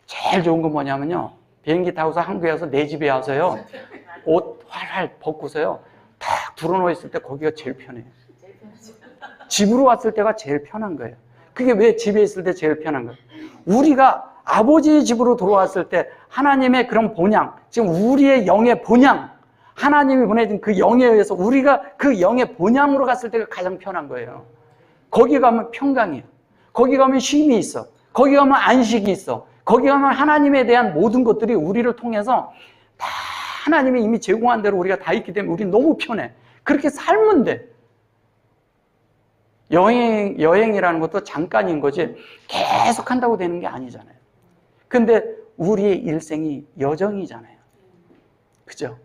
제일 좋은 건 뭐냐면요. 비행기 타고서 한국에 와서 내 집에 와서요. 옷 활활 벗고서요. 탁 들어놓여 있을 때 거기가 제일 편해요. 집으로 왔을 때가 제일 편한 거예요. 그게 왜 집에 있을 때 제일 편한 거예요? 우리가 아버지의 집으로 돌아왔을 때 하나님의 그런 본향, 지금 우리의 영의 본향, 하나님이 보내준 그 영에 의해서 우리가 그 영의 본향으로 갔을 때가 가장 편한 거예요. 거기 가면 평강이에요. 거기 가면 쉼이 있어. 거기 가면 안식이 있어. 거기 가면 하나님에 대한 모든 것들이 우리를 통해서 다 하나님이 이미 제공한 대로 우리가 다 있기 때문에 우리는 너무 편해. 그렇게 살면 돼. 여행이라는 것도 잠깐인 거지 계속 한다고 되는 게 아니잖아요. 근데 우리의 일생이 여정이잖아요. 그죠?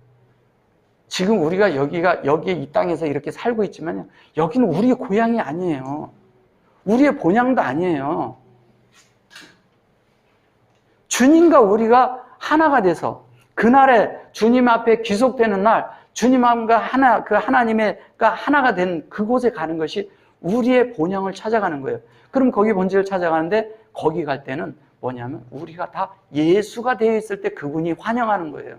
지금 우리가 여기 이 땅에서 이렇게 살고 있지만 여기는 우리의 고향이 아니에요. 우리의 본향도 아니에요. 주님과 우리가 하나가 돼서 그날에 주님 앞에 귀속되는 날 주님과 하나가 된 그곳에 가는 것이 우리의 본향을 찾아가는 거예요. 그럼 거기 본질을 찾아가는데 거기 갈 때는 뭐냐면 우리가 다 예수가 되어 있을 때 그분이 환영하는 거예요.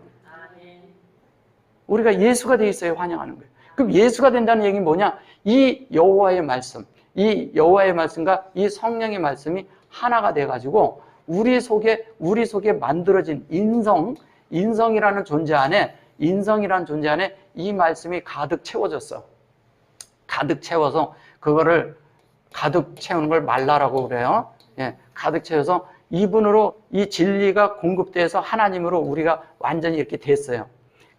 우리가 예수가 되어 있어야 환영하는 거예요. 그럼 예수가 된다는 얘기는 뭐냐? 이 여호와의 말씀, 이 여호와의 말씀과 이 성령의 말씀이 하나가 돼가지고 우리 속에 만들어진 인성이라는 존재 안에 이 말씀이 가득 채워졌어. 가득 채워서 그거를 가득 채우는 걸 말라라고 그래요. 예, 가득 채워서 이분으로 이 진리가 공급돼서 하나님으로 우리가 완전히 이렇게 됐어요.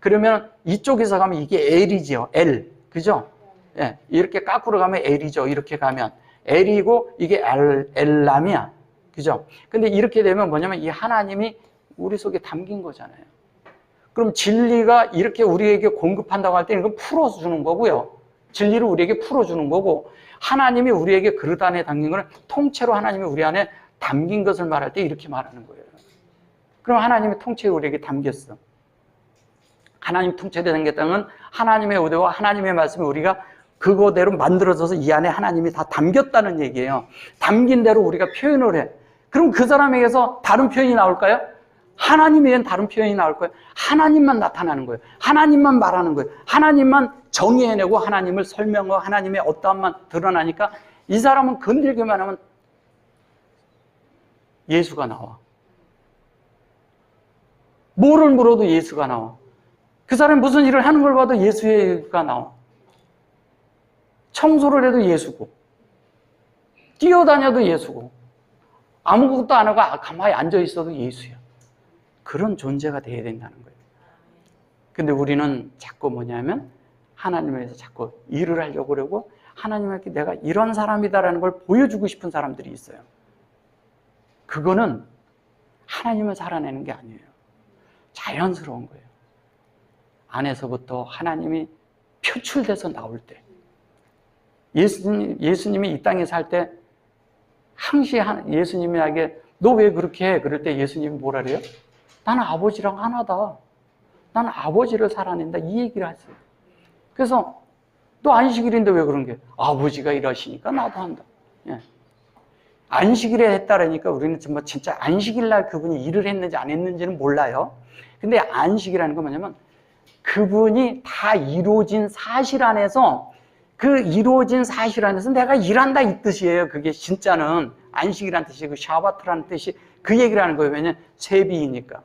그러면 이쪽에서 가면 이게 L이죠. L. 그죠? 예, 이렇게 까꾸로 가면 L이죠. 이렇게 가면 L이고 이게 L람이야. 그죠? 근데 이렇게 되면 뭐냐면 이 하나님이 우리 속에 담긴 거잖아요. 그럼 진리가 이렇게 우리에게 공급한다고 할 때는 이건 풀어주는 거고요. 진리를 우리에게 풀어주는 거고 하나님이 우리에게 그릇 안에 담긴 것을 통째로 하나님이 우리 안에 담긴 것을 말할 때 이렇게 말하는 거예요. 그럼 하나님이 통째로 우리에게 담겼어. 하나님 통째로 담겼다는 건 하나님의 의도와 하나님의 말씀이 우리가 그거대로 만들어져서 이 안에 하나님이 다 담겼다는 얘기예요. 담긴 대로 우리가 표현을 해. 그럼 그 사람에게서 다른 표현이 나올까요? 하나님에 대한 다른 표현이 나올 거예요. 하나님만 나타나는 거예요. 하나님만 말하는 거예요. 하나님만 정의해내고 하나님을 설명하고 하나님의 어떠함만 드러나니까 이 사람은 건들기만 하면 예수가 나와. 뭐를 물어도 예수가 나와. 그 사람이 무슨 일을 하는 걸 봐도 예수가 나와. 청소를 해도 예수고, 뛰어다녀도 예수고, 아무것도 안 하고 가만히 앉아 있어도 예수야. 그런 존재가 돼야 된다는 거예요. 근데 우리는 자꾸 뭐냐면 하나님을 위해서 자꾸 일을 하려고 그러고 하나님에게 내가 이런 사람이다라는 걸 보여주고 싶은 사람들이 있어요. 그거는 하나님을 살아내는 게 아니에요. 자연스러운 거예요. 안에서부터 하나님이 표출돼서 나올 때, 예수님이 이 땅에 살 때 항시 예수님에게 너 왜 그렇게 해? 그럴 때 예수님이 뭐라 그래요? 나는 아버지랑 하나다. 나는 아버지를 살아낸다. 이 얘기를 하세요. 그래서 너 안식일인데 왜 그런 게? 아버지가 일하시니까 나도 한다. 예. 안식일에 했다라니까 우리는 정말 진짜 안식일 날 그분이 일을 했는지 안 했는지는 몰라요. 근데 안식이라는 건 뭐냐면 그분이 다 이루어진 사실 안에서 그 이루어진 사실 안에서 내가 일한다 이 뜻이에요. 그게 진짜는 안식이라는 뜻이고 샤바트라는 뜻이 그 얘기를 하는 거예요. 왜냐면 세비이니까.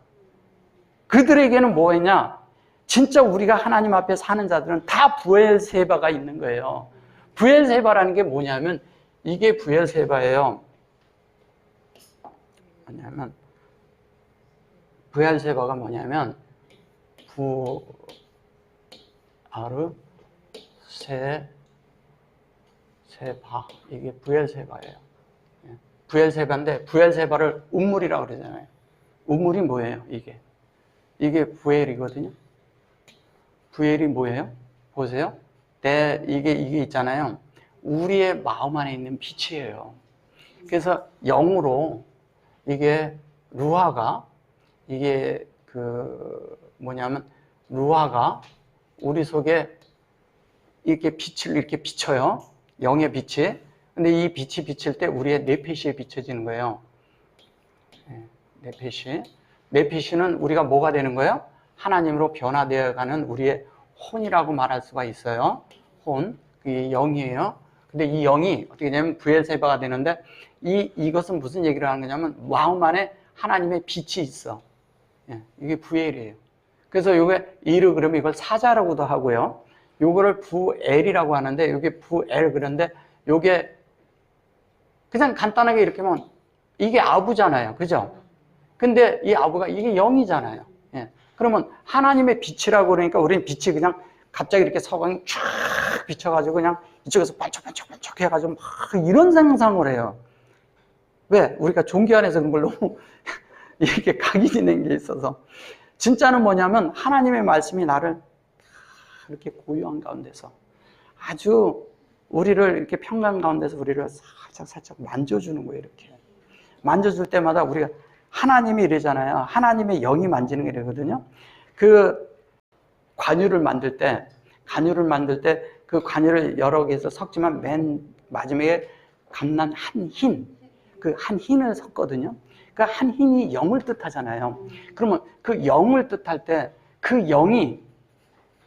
그들에게는 뭐였냐? 진짜 우리가 하나님 앞에 사는 자들은 다 부엘세바가 있는 거예요. 부엘세바라는 게 뭐냐면 이게 부엘세바예요. 뭐냐면 부엘세바가 뭐냐면 세바 이게 부엘세바예요. 부엘세바인데 부엘세바를 운물이라고 그러잖아요. 운물이 뭐예요? 이게 부엘이거든요. 부엘이 뭐예요? 보세요. 이게 있잖아요. 우리의 마음 안에 있는 빛이에요. 그래서 영으로 이게 루아가 이게 뭐냐면 루아가 우리 속에 이렇게 빛을 이렇게 비춰요. 영의 빛이. 근데 이 빛이 비칠 때 우리의 네페시에 비춰지는 거예요. 네페시는 우리가 뭐가 되는 거예요? 하나님으로 변화되어 가는 우리의 혼이라고 말할 수가 있어요. 혼, 그게 영이에요. 근데 이 영이 어떻게 되냐면 부엘세바가 되는데 이것은 무슨 얘기를 하는 거냐면 마음 안에 하나님의 빛이 있어. 이게 부엘이에요. 그래서 요게 이르 그러면 이걸 사자라고도 하고요. 요거를 부엘이라고 하는데 요게 부엘 그런데 요게 그냥 간단하게 이렇게 하면 이게 아부잖아요. 그죠? 근데 이 아부가 이게 영이잖아요. 그러면 하나님의 빛이라고 그러니까 우리는 빛이 그냥 갑자기 이렇게 서광이 쫙 비춰가지고 그냥 이쪽에서 반짝반짝 해가지고 막 이런 상상을 해요. 왜? 우리가 종교 안에서 그런 걸 너무 이렇게 각인이 된 게 있어서. 진짜는 뭐냐면 하나님의 말씀이 나를 이렇게 고요한 가운데서 아주 우리를 이렇게 평강 가운데서 우리를 살짝 만져주는 거예요. 이렇게 만져줄 때마다 우리가 하나님이 이러잖아요. 하나님의 영이 만지는 게 이러거든요. 그 관유를 만들 때 그 관유를 여러 개에서 섞지만 맨 마지막에 감난 한 흰, 그 한 흰을 섞거든요. 그 한 흰이 영을 뜻하잖아요. 그러면 그 영을 뜻할 때 그 영이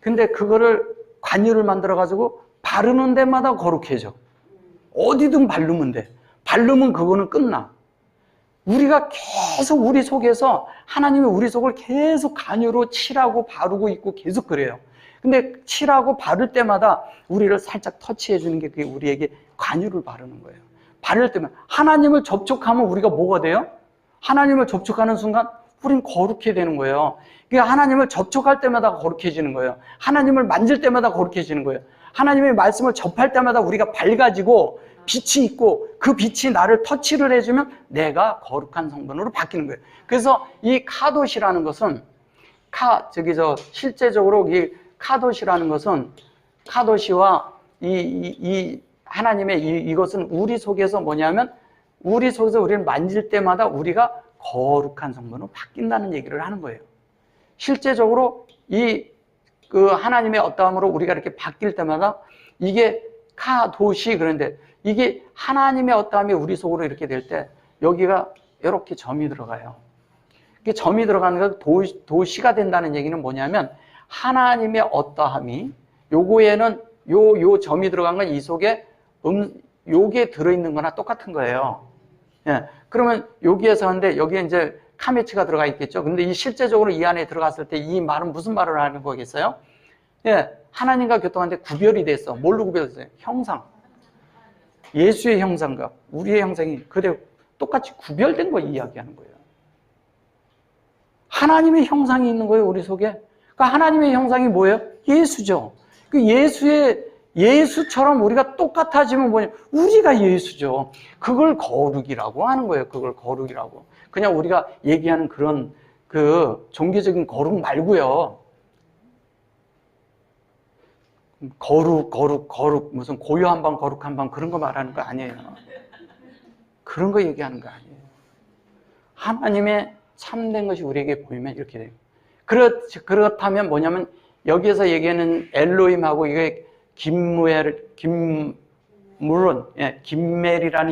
근데 그거를 관유를 만들어 가지고 바르는 데마다 거룩해져. 어디든 바르면 돼. 바르면 그거는 끝나. 우리가 계속 우리 속에서 하나님이 우리 속을 계속 관유로 칠하고 바르고 있고 계속 그래요. 근데 칠하고 바를 때마다 우리를 살짝 터치해 주는 게 그게 우리에게 관유를 바르는 거예요. 바를 때만 하나님을 접촉하면 우리가 뭐가 돼요? 하나님을 접촉하는 순간 우린 거룩해 되는 거예요. 그러니까 하나님을 접촉할 때마다 거룩해지는 거예요. 하나님을 만질 때마다 거룩해지는 거예요. 하나님의 말씀을 접할 때마다 우리가 밝아지고 빛이 있고 그 빛이 나를 터치를 해주면 내가 거룩한 성분으로 바뀌는 거예요. 그래서 이 카도시라는 것은 실제적으로 이 카도시라는 것은 카도시와 이 하나님의 이것은 우리 속에서 뭐냐면 우리 속에서 우리를 만질 때마다 우리가 거룩한 성분으로 바뀐다는 얘기를 하는 거예요. 실제적으로 그 하나님의 어떠함으로 우리가 이렇게 바뀔 때마다 이게 카도시 그런데 이게 하나님의 어떠함이 우리 속으로 이렇게 될 때 여기가 이렇게 점이 들어가요. 이게 점이 들어가는 거 도시가 된다는 얘기는 뭐냐면 하나님의 어떠함이 요거에는 요 점이 들어간 건 이 속에 여기에 들어있는 거나 똑같은 거예요. 예. 그러면 여기에서 하는데 여기에 이제 카메츠가 들어가 있겠죠. 근데 이 실제적으로 이 안에 들어갔을 때 이 말은 무슨 말을 하는 거겠어요? 예. 하나님과 교통하는데 구별이 됐어. 뭘로 구별됐어요? 형상. 예수의 형상과 우리의 형상이 그대로 똑같이 구별된 거 이야기하는 거예요. 하나님의 형상이 있는 거예요, 우리 속에. 그러니까 하나님의 형상이 뭐예요? 예수죠. 그 예수처럼 우리가 똑같아지면 뭐냐? 우리가 예수죠. 그걸 거룩이라고 하는 거예요. 그걸 거룩이라고. 그냥 우리가 얘기하는 그런 그 종교적인 거룩 말고요. 거룩 무슨 고요 한 방 거룩 한 방 그런 거 말하는 거 아니에요. 그런 거 얘기하는 거 아니에요. 하나님의 참된 것이 우리에게 보이면 이렇게 돼요. 그렇다면 뭐냐면 여기에서 얘기하는 엘로힘하고 이게 김멜이라는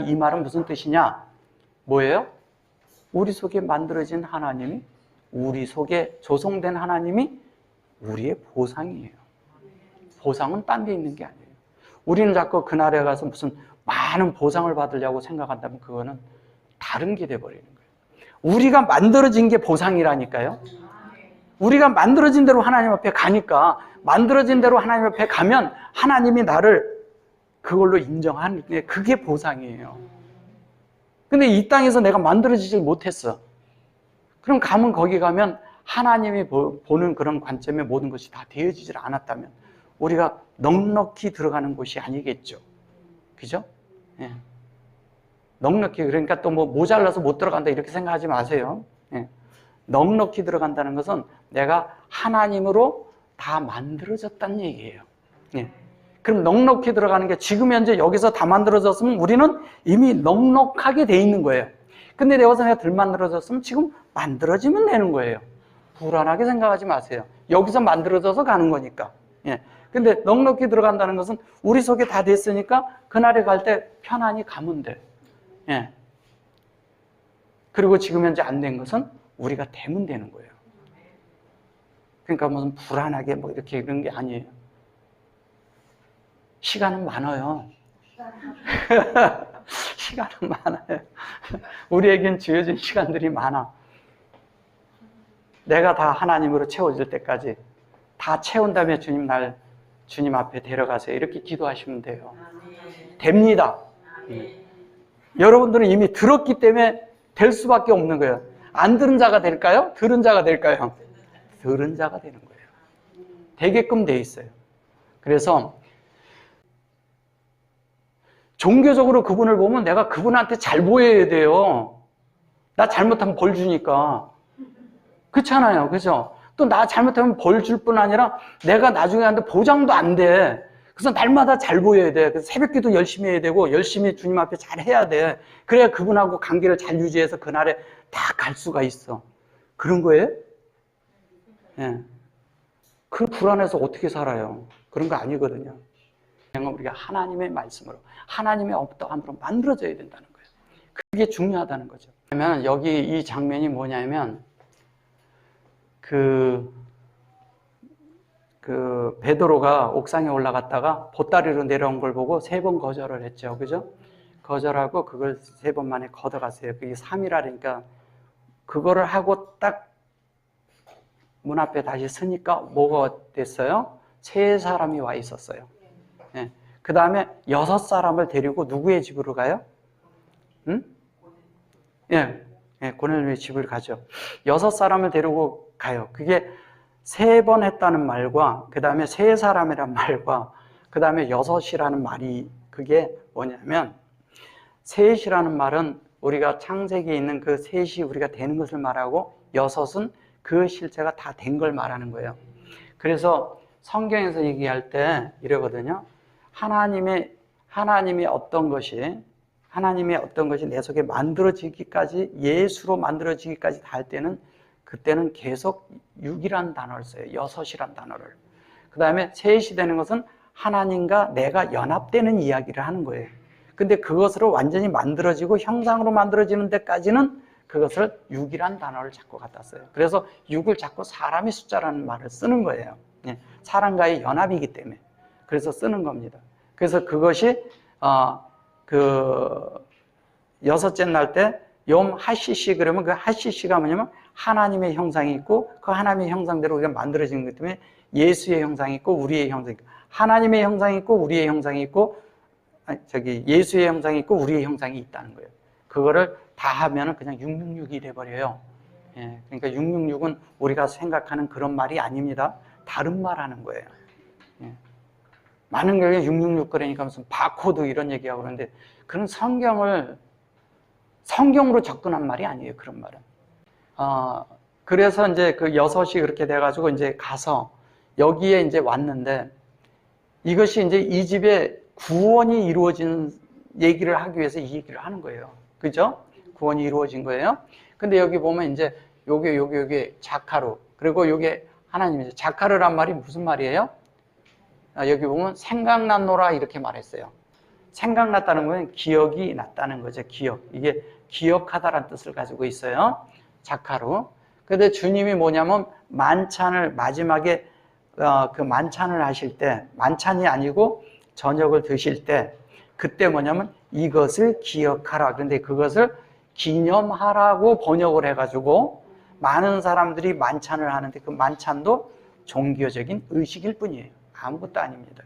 이 말은 무슨 뜻이냐? 뭐예요? 우리 속에 만들어진 하나님이, 우리 속에 조성된 하나님이 우리의 보상이에요. 보상은 딴 데 있는 게 아니에요. 우리는 자꾸 그날에 가서 무슨 많은 보상을 받으려고 생각한다면 그거는 다른 게 돼버리는 거예요. 우리가 만들어진 게 보상이라니까요. 우리가 만들어진 대로 하나님 앞에 가니까 만들어진 대로 하나님 앞에 가면 하나님이 나를 그걸로 인정하는 게 그게 보상이에요. 근데 이 땅에서 내가 만들어지질 못했어. 그럼 거기 가면 하나님이 보는 그런 관점에 모든 것이 다 되어지질 않았다면 우리가 넉넉히 들어가는 곳이 아니겠죠. 그죠? 예. 넉넉히, 그러니까 또 뭐 모자라서 못 들어간다 이렇게 생각하지 마세요. 예. 넉넉히 들어간다는 것은 내가 하나님으로 다 만들어졌다는 얘기예요. 예. 그럼 넉넉히 들어가는 게 지금 현재 여기서 다 만들어졌으면 우리는 이미 넉넉하게 돼 있는 거예요. 근데 여기서 내가 덜 만들어졌으면 지금 만들어지면 되는 거예요. 불안하게 생각하지 마세요. 여기서 만들어져서 가는 거니까. 예. 근데 넉넉히 들어간다는 것은 우리 속에 다 됐으니까 그날에 갈 때 편안히 가면 돼. 예. 그리고 지금 현재 안 된 것은 우리가 되면 되는 거예요. 그러니까 무슨 불안하게 뭐 이렇게 이런 게 아니에요. 시간은 많아요. 시간은 많아요. 우리에겐 주어진 시간들이 많아. 내가 다 하나님으로 채워질 때까지 다 채운 다음에 주님 앞에 데려가세요. 이렇게 기도하시면 돼요. 됩니다. 여러분들은 이미 들었기 때문에 될 수밖에 없는 거예요. 안 들은 자가 될까요? 들은 자가 될까요? 들은 자가 되는 거예요. 되게끔 돼 있어요. 그래서 종교적으로 그분을 보면 내가 그분한테 잘 보여야 돼요. 나 잘못하면 벌 주니까. 그렇잖아요. 그죠? 또 나 잘못하면 벌 줄 뿐 아니라 내가 나중에 하는데 보장도 안 돼. 그래서 날마다 잘 보여야 돼. 그래서 새벽기도 열심히 해야 되고 열심히 주님 앞에 잘 해야 돼. 그래야 그분하고 관계를 잘 유지해서 그날에 다 갈 수가 있어. 그런 거예요? 예. 그 불안해서 어떻게 살아요? 그런 거 아니거든요. 우리가 하나님의 말씀으로, 하나님의 어떠함으로 만들어져야 된다는 거예요. 그게 중요하다는 거죠. 그러면 여기 이 장면이 뭐냐면 베드로가 옥상에 올라갔다가 보따리로 내려온 걸 보고 3번 거절을 했죠. 그죠? 거절하고 그걸 3번 만에 걷어갔어요. 그게 3이라니까 그거를 하고 딱 문 앞에 다시 서니까 뭐가 됐어요? 3사람이 와 있었어요. 예. 그 다음에 6사람을 데리고 누구의 집으로 가요? 응? 예. 예, 고넬료의 집을 가죠. 6사람을 데리고 가요. 그게 3번 했다는 말과 그 다음에 3사람이란 말과 그 다음에 6이라는 말이 그게 뭐냐면 셋이라는 말은 우리가 창세기에 있는 그 셋이 우리가 되는 것을 말하고 6은 그 실체가 다 된 걸 말하는 거예요. 그래서 성경에서 얘기할 때 이러거든요. 하나님의 어떤 것이 내 속에 만들어지기까지, 예수로 만들어지기까지 다 할 때는 그때는 계속 6이라는 단어를 써요. 6이라는 단어를. 그 다음에 셋이 되는 것은 하나님과 내가 연합되는 이야기를 하는 거예요. 근데 그것으로 완전히 만들어지고 형상으로 만들어지는 데까지는 그것을 6이라는 단어를 자꾸 갖다 써요. 그래서 6을 자꾸 사람의 숫자라는 말을 쓰는 거예요. 사람과의 연합이기 때문에. 그래서 쓰는 겁니다. 그래서 그것이 그 여섯째 날 때 욤 하시시 그러면 그 하시시가 뭐냐면 하나님의 형상이 있고 그 하나님의 형상대로 우리가 만들어진 것 때문에 예수의 형상이 있고 우리의 형상이 있고 하나님의 형상이 있고 우리의 형상이 있고 예수의 형상이 있고 우리의 형상이 있다는 거예요. 그거를 다 하면은 그냥 666이 돼버려요. 예, 그러니까 666은 우리가 생각하는 그런 말이 아닙니다. 다른 말 하는 거예요. 예. 많은 경우에 666 그러니까 무슨 바코드 이런 얘기하고 그러는데 그런 성경으로 접근한 말이 아니에요. 그런 말은. 그래서 이제 그 6이 그렇게 돼가지고 이제 가서 여기에 이제 왔는데 이것이 이제 이 집에 구원이 이루어진 얘기를 하기 위해서 이 얘기를 하는 거예요. 그죠? 구원이 이루어진 거예요. 근데 여기 보면 이제 요게 자카루. 그리고 요게 하나님이죠. 자카르란 말이 무슨 말이에요? 여기 보면 생각났노라 이렇게 말했어요. 생각났다는 건 기억이 났다는 거죠. 기억. 이게 기억하다라는 뜻을 가지고 있어요. 자카루. 근데 주님이 뭐냐면 만찬을 마지막에 그 만찬을 하실 때 만찬이 아니고 저녁을 드실 때 그때 뭐냐면 이것을 기억하라. 그런데 그것을 기념하라고 번역을 해가지고 많은 사람들이 만찬을 하는데 그 만찬도 종교적인 의식일 뿐이에요. 아무것도 아닙니다.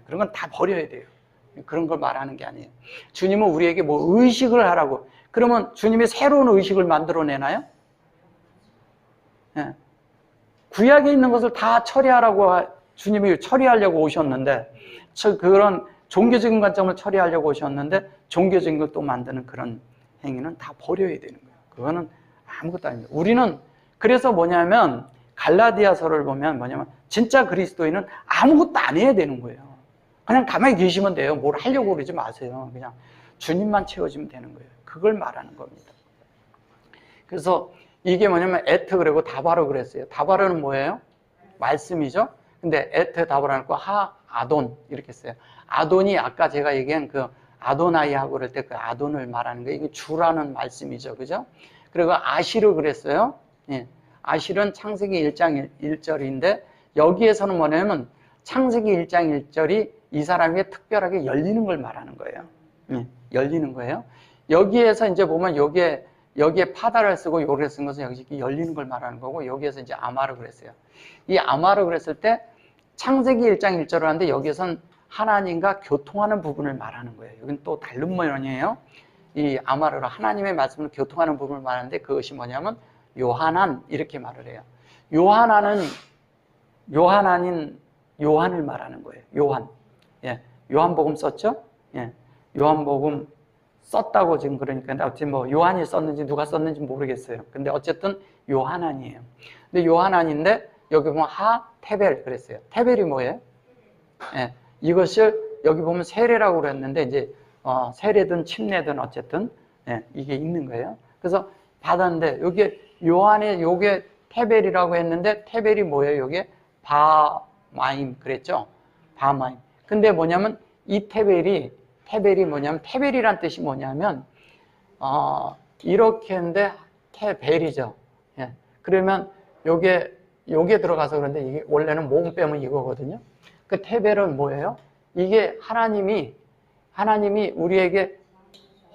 그런 건 다 버려야 돼요. 그런 걸 말하는 게 아니에요. 주님은 우리에게 뭐 의식을 하라고. 그러면 주님이 새로운 의식을 만들어내나요? 구약에 있는 것을 다 처리하라고 주님이 처리하려고 오셨는데 그런 종교적인 관점을 처리하려고 오셨는데 종교적인 걸 또 만드는 그런 행위는 다 버려야 되는 거예요. 그거는 아무것도 아닙니다. 우리는 그래서 뭐냐면 갈라디아서를 보면 뭐냐면 진짜 그리스도인은 아무것도 안 해야 되는 거예요. 그냥 가만히 계시면 돼요. 뭘 하려고 그러지 마세요. 그냥 주님만 채워주면 되는 거예요. 그걸 말하는 겁니다. 그래서 이게 뭐냐면 에트 그리고 다바르 그랬어요. 다바르는 뭐예요? 말씀이죠. 근데 에트 다바르는 거 아돈 이렇게 써요. 아돈이 아까 제가 얘기한 그 아도나이하고 그럴 때 그 아돈을 말하는 거예요. 이게 주라는 말씀이죠. 그죠? 그리고 아시르 그랬어요. 예. 아실은 창세기 1장 1절인데 여기에서는 뭐냐면 창세기 1장 1절이 이 사람에게 특별하게 열리는 걸 말하는 거예요. 예. 열리는 거예요. 여기에서 이제 보면 여기에 파다를 쓰고 요를 쓴 것은 여기 열리는 걸 말하는 거고 여기에서 이제 아마르 그랬어요. 이 아마르 그랬을 때 창세기 1장 1절을 하는데 여기에선 하나님과 교통하는 부분을 말하는 거예요. 여기는 또 다른 모양이에요. 이 아마르로 하나님의 말씀을 교통하는 부분을 말하는데 그것이 뭐냐면 요한안 이렇게 말을 해요. 요한안은 요한을 말하는 거예요. 요한. 예. 요한복음 썼죠? 예. 요한복음 썼다고 지금 그러니까 어쨌든 뭐 요한이 썼는지 누가 썼는지 모르겠어요. 근데 어쨌든 요한안이에요. 근데 요한안인데 여기 보면 테벨 그랬어요. 테벨이 뭐예요? 예. 이것을 여기 보면 세례라고 그랬는데 이제 세례든 침례든 어쨌든 예, 이게 있는 거예요. 그래서 받았는데 여기 요한의 요게 테벨이라고 했는데 테벨이 뭐예요? 요게 바마임 그랬죠? 바마임. 근데 뭐냐면 이 테벨이 뭐냐면 테벨이란 뜻이 뭐냐면 이렇게 했는데 테벨이죠. 예. 그러면 요게 들어가서 그런데 이게 원래는 몸 빼면 이거거든요. 그 테벨은 뭐예요? 이게 하나님이 우리에게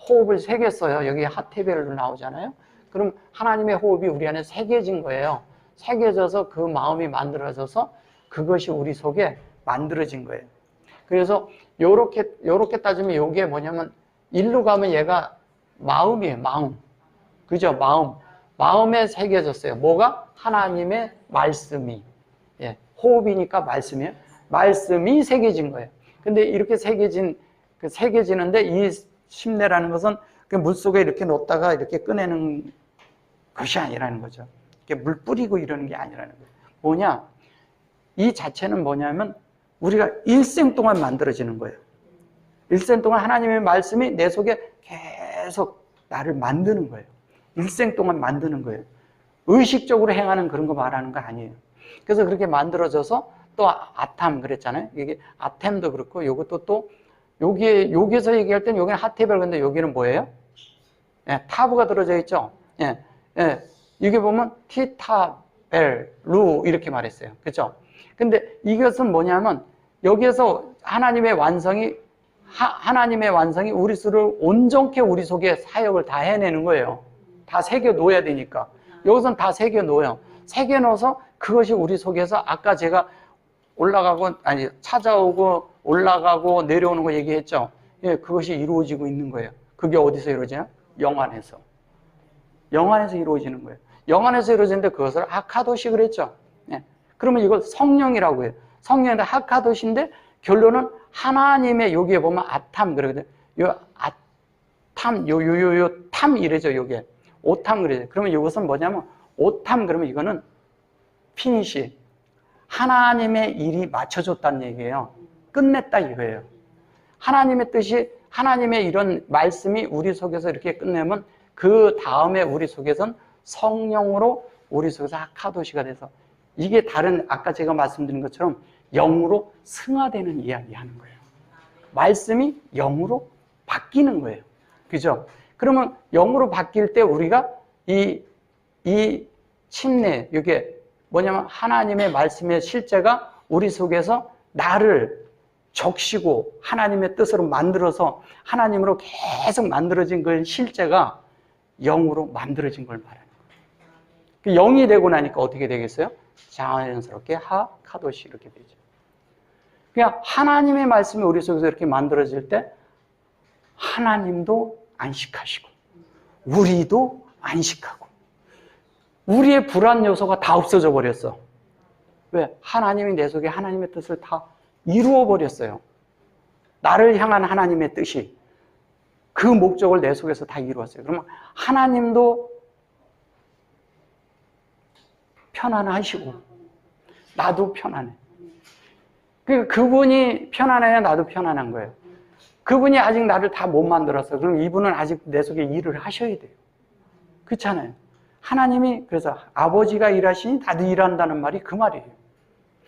호흡을 새겼어요. 여기 하테벨로 나오잖아요. 그럼 하나님의 호흡이 우리 안에 새겨진 거예요. 새겨져서 그 마음이 만들어져서 그것이 우리 속에 만들어진 거예요. 그래서 요렇게 따지면 요게 뭐냐면 일로 가면 얘가 마음이에요. 마음. 그죠? 마음에 새겨졌어요. 뭐가? 하나님의 말씀이. 예. 호흡이니까 말씀이에요. 말씀이 새겨진 거예요. 근데 이렇게 새겨지는데 이 심내라는 것은 그 물속에 이렇게 놓다가 이렇게 꺼내는 것이 아니라는 거죠. 이렇게 물 뿌리고 이러는 게 아니라는 거예요. 뭐냐? 이 자체는 뭐냐면 우리가 일생 동안 만들어지는 거예요. 일생 동안 하나님의 말씀이 내 속에 계속 나를 만드는 거예요. 일생 동안 만드는 거예요. 의식적으로 행하는 그런 거 말하는 거 아니에요. 그래서 그렇게 만들어져서 또 아탐 그랬잖아요. 이게 아템도 그렇고 요것도 또 여기에서 얘기할 때는 여기는 하테벨 근데 여기는 뭐예요? 예, 타브가 들어져 있죠. 예, 예. 이게 보면 티타벨 루 이렇게 말했어요. 그렇죠? 근데 이것은 뭐냐면 여기에서 하나님의 완성이 하나님의 완성이 우리 속을 온전케 우리 속에 사역을 다 해내는 거예요. 다 새겨 놓아야 되니까. 여기서는 다 새겨 놓아요. 새겨 놓아서 그것이 우리 속에서 아까 제가 찾아오고 올라가고 내려오는 거 얘기했죠. 예, 그것이 이루어지고 있는 거예요. 그게 어디서 이루어지냐? 영 안에서. 영 안에서 이루어지는 거예요. 영 안에서 이루어지는데 그것을 하카도시 그랬죠. 예. 그러면 이걸 성령이라고 해요. 성령인데 하카도시인데 결론은 하나님의, 여기에 보면 아탐 그러거든요. 요 아탐, 탐 이래죠, 요게. 오탐 그래요. 그러면 이것은 뭐냐면, 오탐 그러면 이거는 피니시. 하나님의 일이 맞춰졌다는 얘기예요. 끝냈다 이거예요. 하나님의 뜻이, 하나님의 이런 말씀이 우리 속에서 이렇게 끝내면 그 다음에 우리 속에선 성령으로 우리 속에서 하카도시가 돼서 이게 다른 아까 제가 말씀드린 것처럼 영으로 승화되는 이야기 하는 거예요. 말씀이 영으로 바뀌는 거예요. 그죠? 그러면 영으로 바뀔 때 우리가 이 침례, 이게 뭐냐면 하나님의 말씀의 실제가 우리 속에서 나를 적시고 하나님의 뜻으로 만들어서 하나님으로 계속 만들어진 그 실제가 영으로 만들어진 걸 말하는 거예요. 영이 되고 나니까 어떻게 되겠어요? 자연스럽게 하카도시 이렇게 되죠. 그냥 하나님의 말씀이 우리 속에서 이렇게 만들어질 때 하나님도 안식하시고 우리도 안식하고 우리의 불안 요소가 다 없어져 버렸어. 왜? 하나님이 내 속에 하나님의 뜻을 다 이루어 버렸어요. 나를 향한 하나님의 뜻이 그 목적을 내 속에서 다 이루었어요. 그러면 하나님도 편안하시고 나도 편안해. 그러니까 그분이 편안해야 나도 편안한 거예요. 그분이 아직 나를 다 못 만들었어. 그럼 이분은 아직 내 속에 일을 하셔야 돼요. 그렇잖아요. 하나님이 그래서 아버지가 일하시니 나도 일한다는 말이 그 말이에요.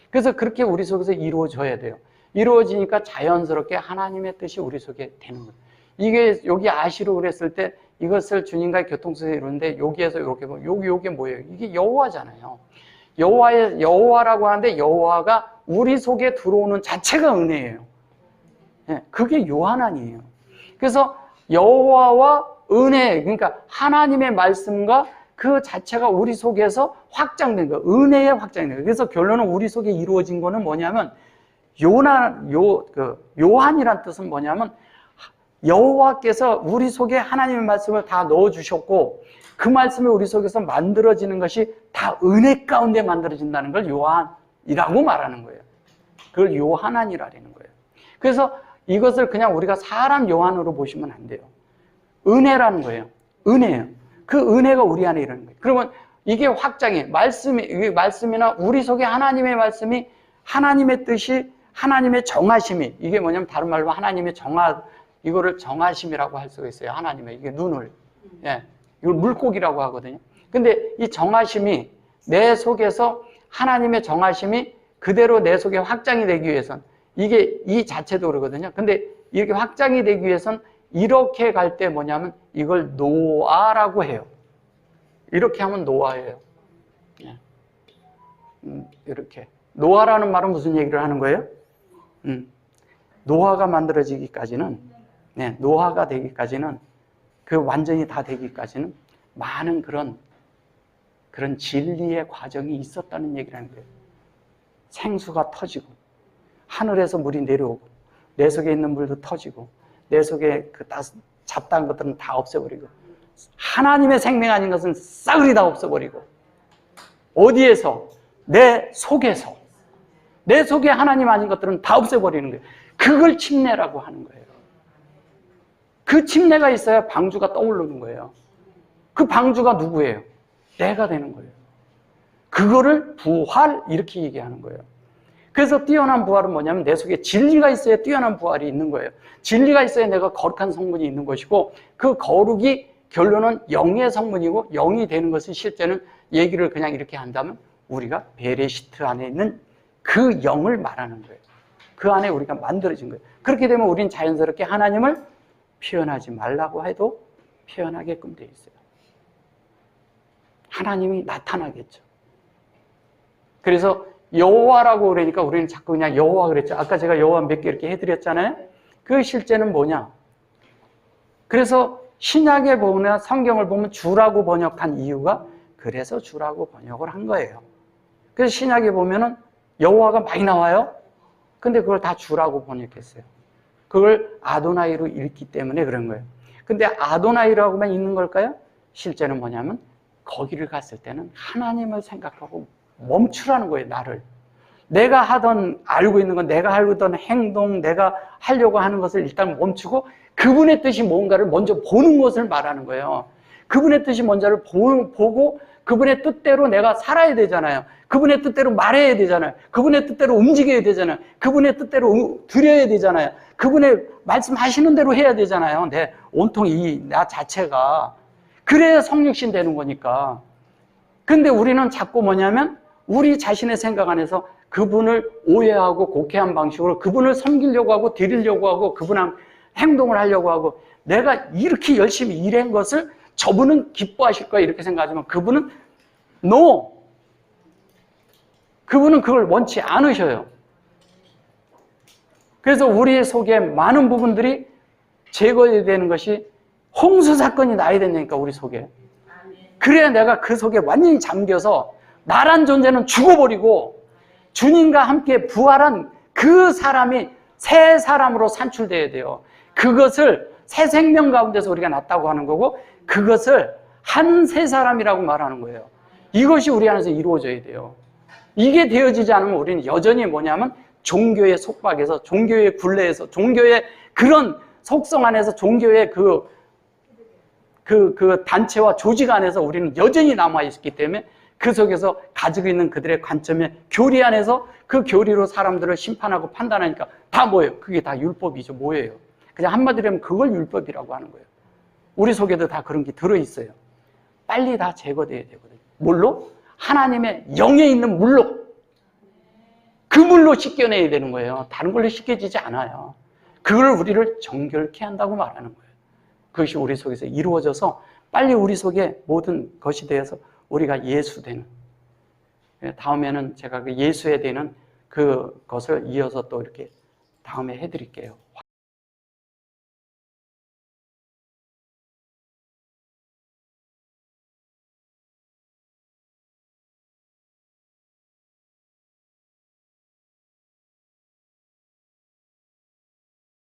그래서 그렇게 우리 속에서 이루어져야 돼요. 이루어지니까 자연스럽게 하나님의 뜻이 우리 속에 되는 거예요. 이게 여기 아시로 그랬을 때 이것을 주님과의 교통속에서 이루는데 여기에서 이렇게 보면 요게 뭐예요? 이게 여호와잖아요. 여호와라고 하는데 여호와가 우리 속에 들어오는 자체가 은혜예요. 네, 그게 요한안이에요. 그래서 여호와와 은혜, 그러니까 하나님의 말씀과 그 자체가 우리 속에서 확장된 거예요. 은혜의 확장된 거예요. 그래서 결론은 우리 속에 이루어진 거는 뭐냐면 요한이란 뜻은 뭐냐면 여호와께서 우리 속에 하나님의 말씀을 다 넣어주셨고 그 말씀이 우리 속에서 만들어지는 것이 다 은혜 가운데 만들어진다는 걸 요한이라고 말하는 거예요. 그걸 요한안이라는 거예요. 그래서 이것을 그냥 우리가 사람 요한으로 보시면 안 돼요. 은혜라는 거예요. 은혜예요. 그 은혜가 우리 안에 이러는 거예요. 그러면 이게 확장이 말씀이나 우리 속에 하나님의 말씀이 하나님의 뜻이 하나님의 정하심이 이게 뭐냐면 다른 말로 하나님의 이거를 정하심이라고 할 수가 있어요. 하나님의 이게 눈을 이걸 물고기라고 하거든요. 근데 이 정하심이 내 속에서 하나님의 정하심이 그대로 내 속에 확장이 되기 위해선 이게 이 자체도 그러거든요. 근데 이렇게 확장이 되기 위해선 이렇게 갈 때 뭐냐면 이걸 노아라고 해요. 이렇게 하면 노아예요. 이렇게. 노아라는 말은 무슨 얘기를 하는 거예요? 노아가 만들어지기까지는, 노아가 되기까지는, 그 완전히 다 되기까지는 많은 그런 진리의 과정이 있었다는 얘기를 하는 거예요. 생수가 터지고, 하늘에서 물이 내려오고, 내 속에 있는 물도 터지고, 내 속에 그 잡다한 것들은 다 없애버리고, 하나님의 생명 아닌 것은 싸그리 다 없애버리고, 어디에서? 내 속에서. 내 속에 하나님 아닌 것들은 다 없애버리는 거예요. 그걸 침례라고 하는 거예요. 그 침례가 있어야 방주가 떠오르는 거예요. 그 방주가 누구예요? 내가 되는 거예요. 그거를 부활 이렇게 얘기하는 거예요. 그래서 뛰어난 부활은 뭐냐면 내 속에 진리가 있어야 뛰어난 부활이 있는 거예요. 진리가 있어야 내가 거룩한 성분이 있는 것이고 그 거룩이 결론은 영의 성분이고 영이 되는 것은 실제는 얘기를 그냥 이렇게 한다면 우리가 베레시트 안에 있는 그 영을 말하는 거예요. 그 안에 우리가 만들어진 거예요. 그렇게 되면 우리는 자연스럽게 하나님을 표현하지 말라고 해도 표현하게끔 돼 있어요. 하나님이 나타나겠죠. 그래서 여호와라고 그러니까 우리는 자꾸 그냥 여호와 그랬죠. 아까 제가 여호와 몇 개 이렇게 해드렸잖아요. 그 실제는 뭐냐? 그래서 신약에 보면 성경을 보면 주라고 번역한 이유가 그래서 주라고 번역을 한 거예요. 그래서 신약에 보면은 여호와가 많이 나와요. 근데 그걸 다 주라고 번역했어요. 그걸 아도나이로 읽기 때문에 그런 거예요. 근데 아도나이라고만 있는 걸까요? 실제는 뭐냐면 거기를 갔을 때는 하나님을 생각하고 멈추라는 거예요, 나를. 내가 하던, 알고 있는 건 내가 하던 행동, 내가 하려고 하는 것을 일단 멈추고 그분의 뜻이 뭔가를 먼저 보는 것을 말하는 거예요. 그분의 뜻이 뭔가를 보고 그분의 뜻대로 내가 살아야 되잖아요. 그분의 뜻대로 말해야 되잖아요. 그분의 뜻대로 움직여야 되잖아요. 그분의 뜻대로 드려야 되잖아요. 그분의 말씀하시는 대로 해야 되잖아요. 내 온통 나 자체가. 그래야 성육신 되는 거니까. 근데 우리는 자꾸 뭐냐면 우리 자신의 생각 안에서 그분을 오해하고 곡해한 방식으로 그분을 섬기려고 하고 드리려고 하고 그분한 행동을 하려고 하고 내가 이렇게 열심히 일한 것을 저분은 기뻐하실 거야 이렇게 생각하지만 그분은 no. 그분은 그걸 원치 않으셔요. 그래서 우리 속에 많은 부분들이 제거해야 되는 것이 홍수 사건이 나야 된다니까 우리 속에. 그래야 내가 그 속에 완전히 잠겨서 나란 존재는 죽어버리고 주님과 함께 부활한 그 사람이 새 사람으로 산출돼야 돼요. 그것을 새 생명 가운데서 우리가 났다고 하는 거고 그것을 한 새 사람이라고 말하는 거예요. 이것이 우리 안에서 이루어져야 돼요. 이게 되어지지 않으면 우리는 여전히 뭐냐면 종교의 속박에서 종교의 굴레에서 종교의 그런 속성 안에서 종교의 그 단체와 조직 안에서 우리는 여전히 남아있기 때문에 그 속에서 가지고 있는 그들의 관점의 교리 안에서 그 교리로 사람들을 심판하고 판단하니까 다 뭐예요? 그게 다 율법이죠. 뭐예요? 그냥 한마디로 하면 그걸 율법이라고 하는 거예요. 우리 속에도 다 그런 게 들어있어요. 빨리 다 제거돼야 되거든요. 뭘로? 하나님의 영에 있는 물로. 그 물로 씻겨내야 되는 거예요. 다른 걸로 씻겨지지 않아요. 그걸 우리를 정결케 한다고 말하는 거예요. 그것이 우리 속에서 이루어져서 빨리 우리 속에 모든 것이 되어서 우리가 예수되는. 다음에는 제가 그 예수에 대한 그것을 이어서 또 이렇게 다음에 해드릴게요.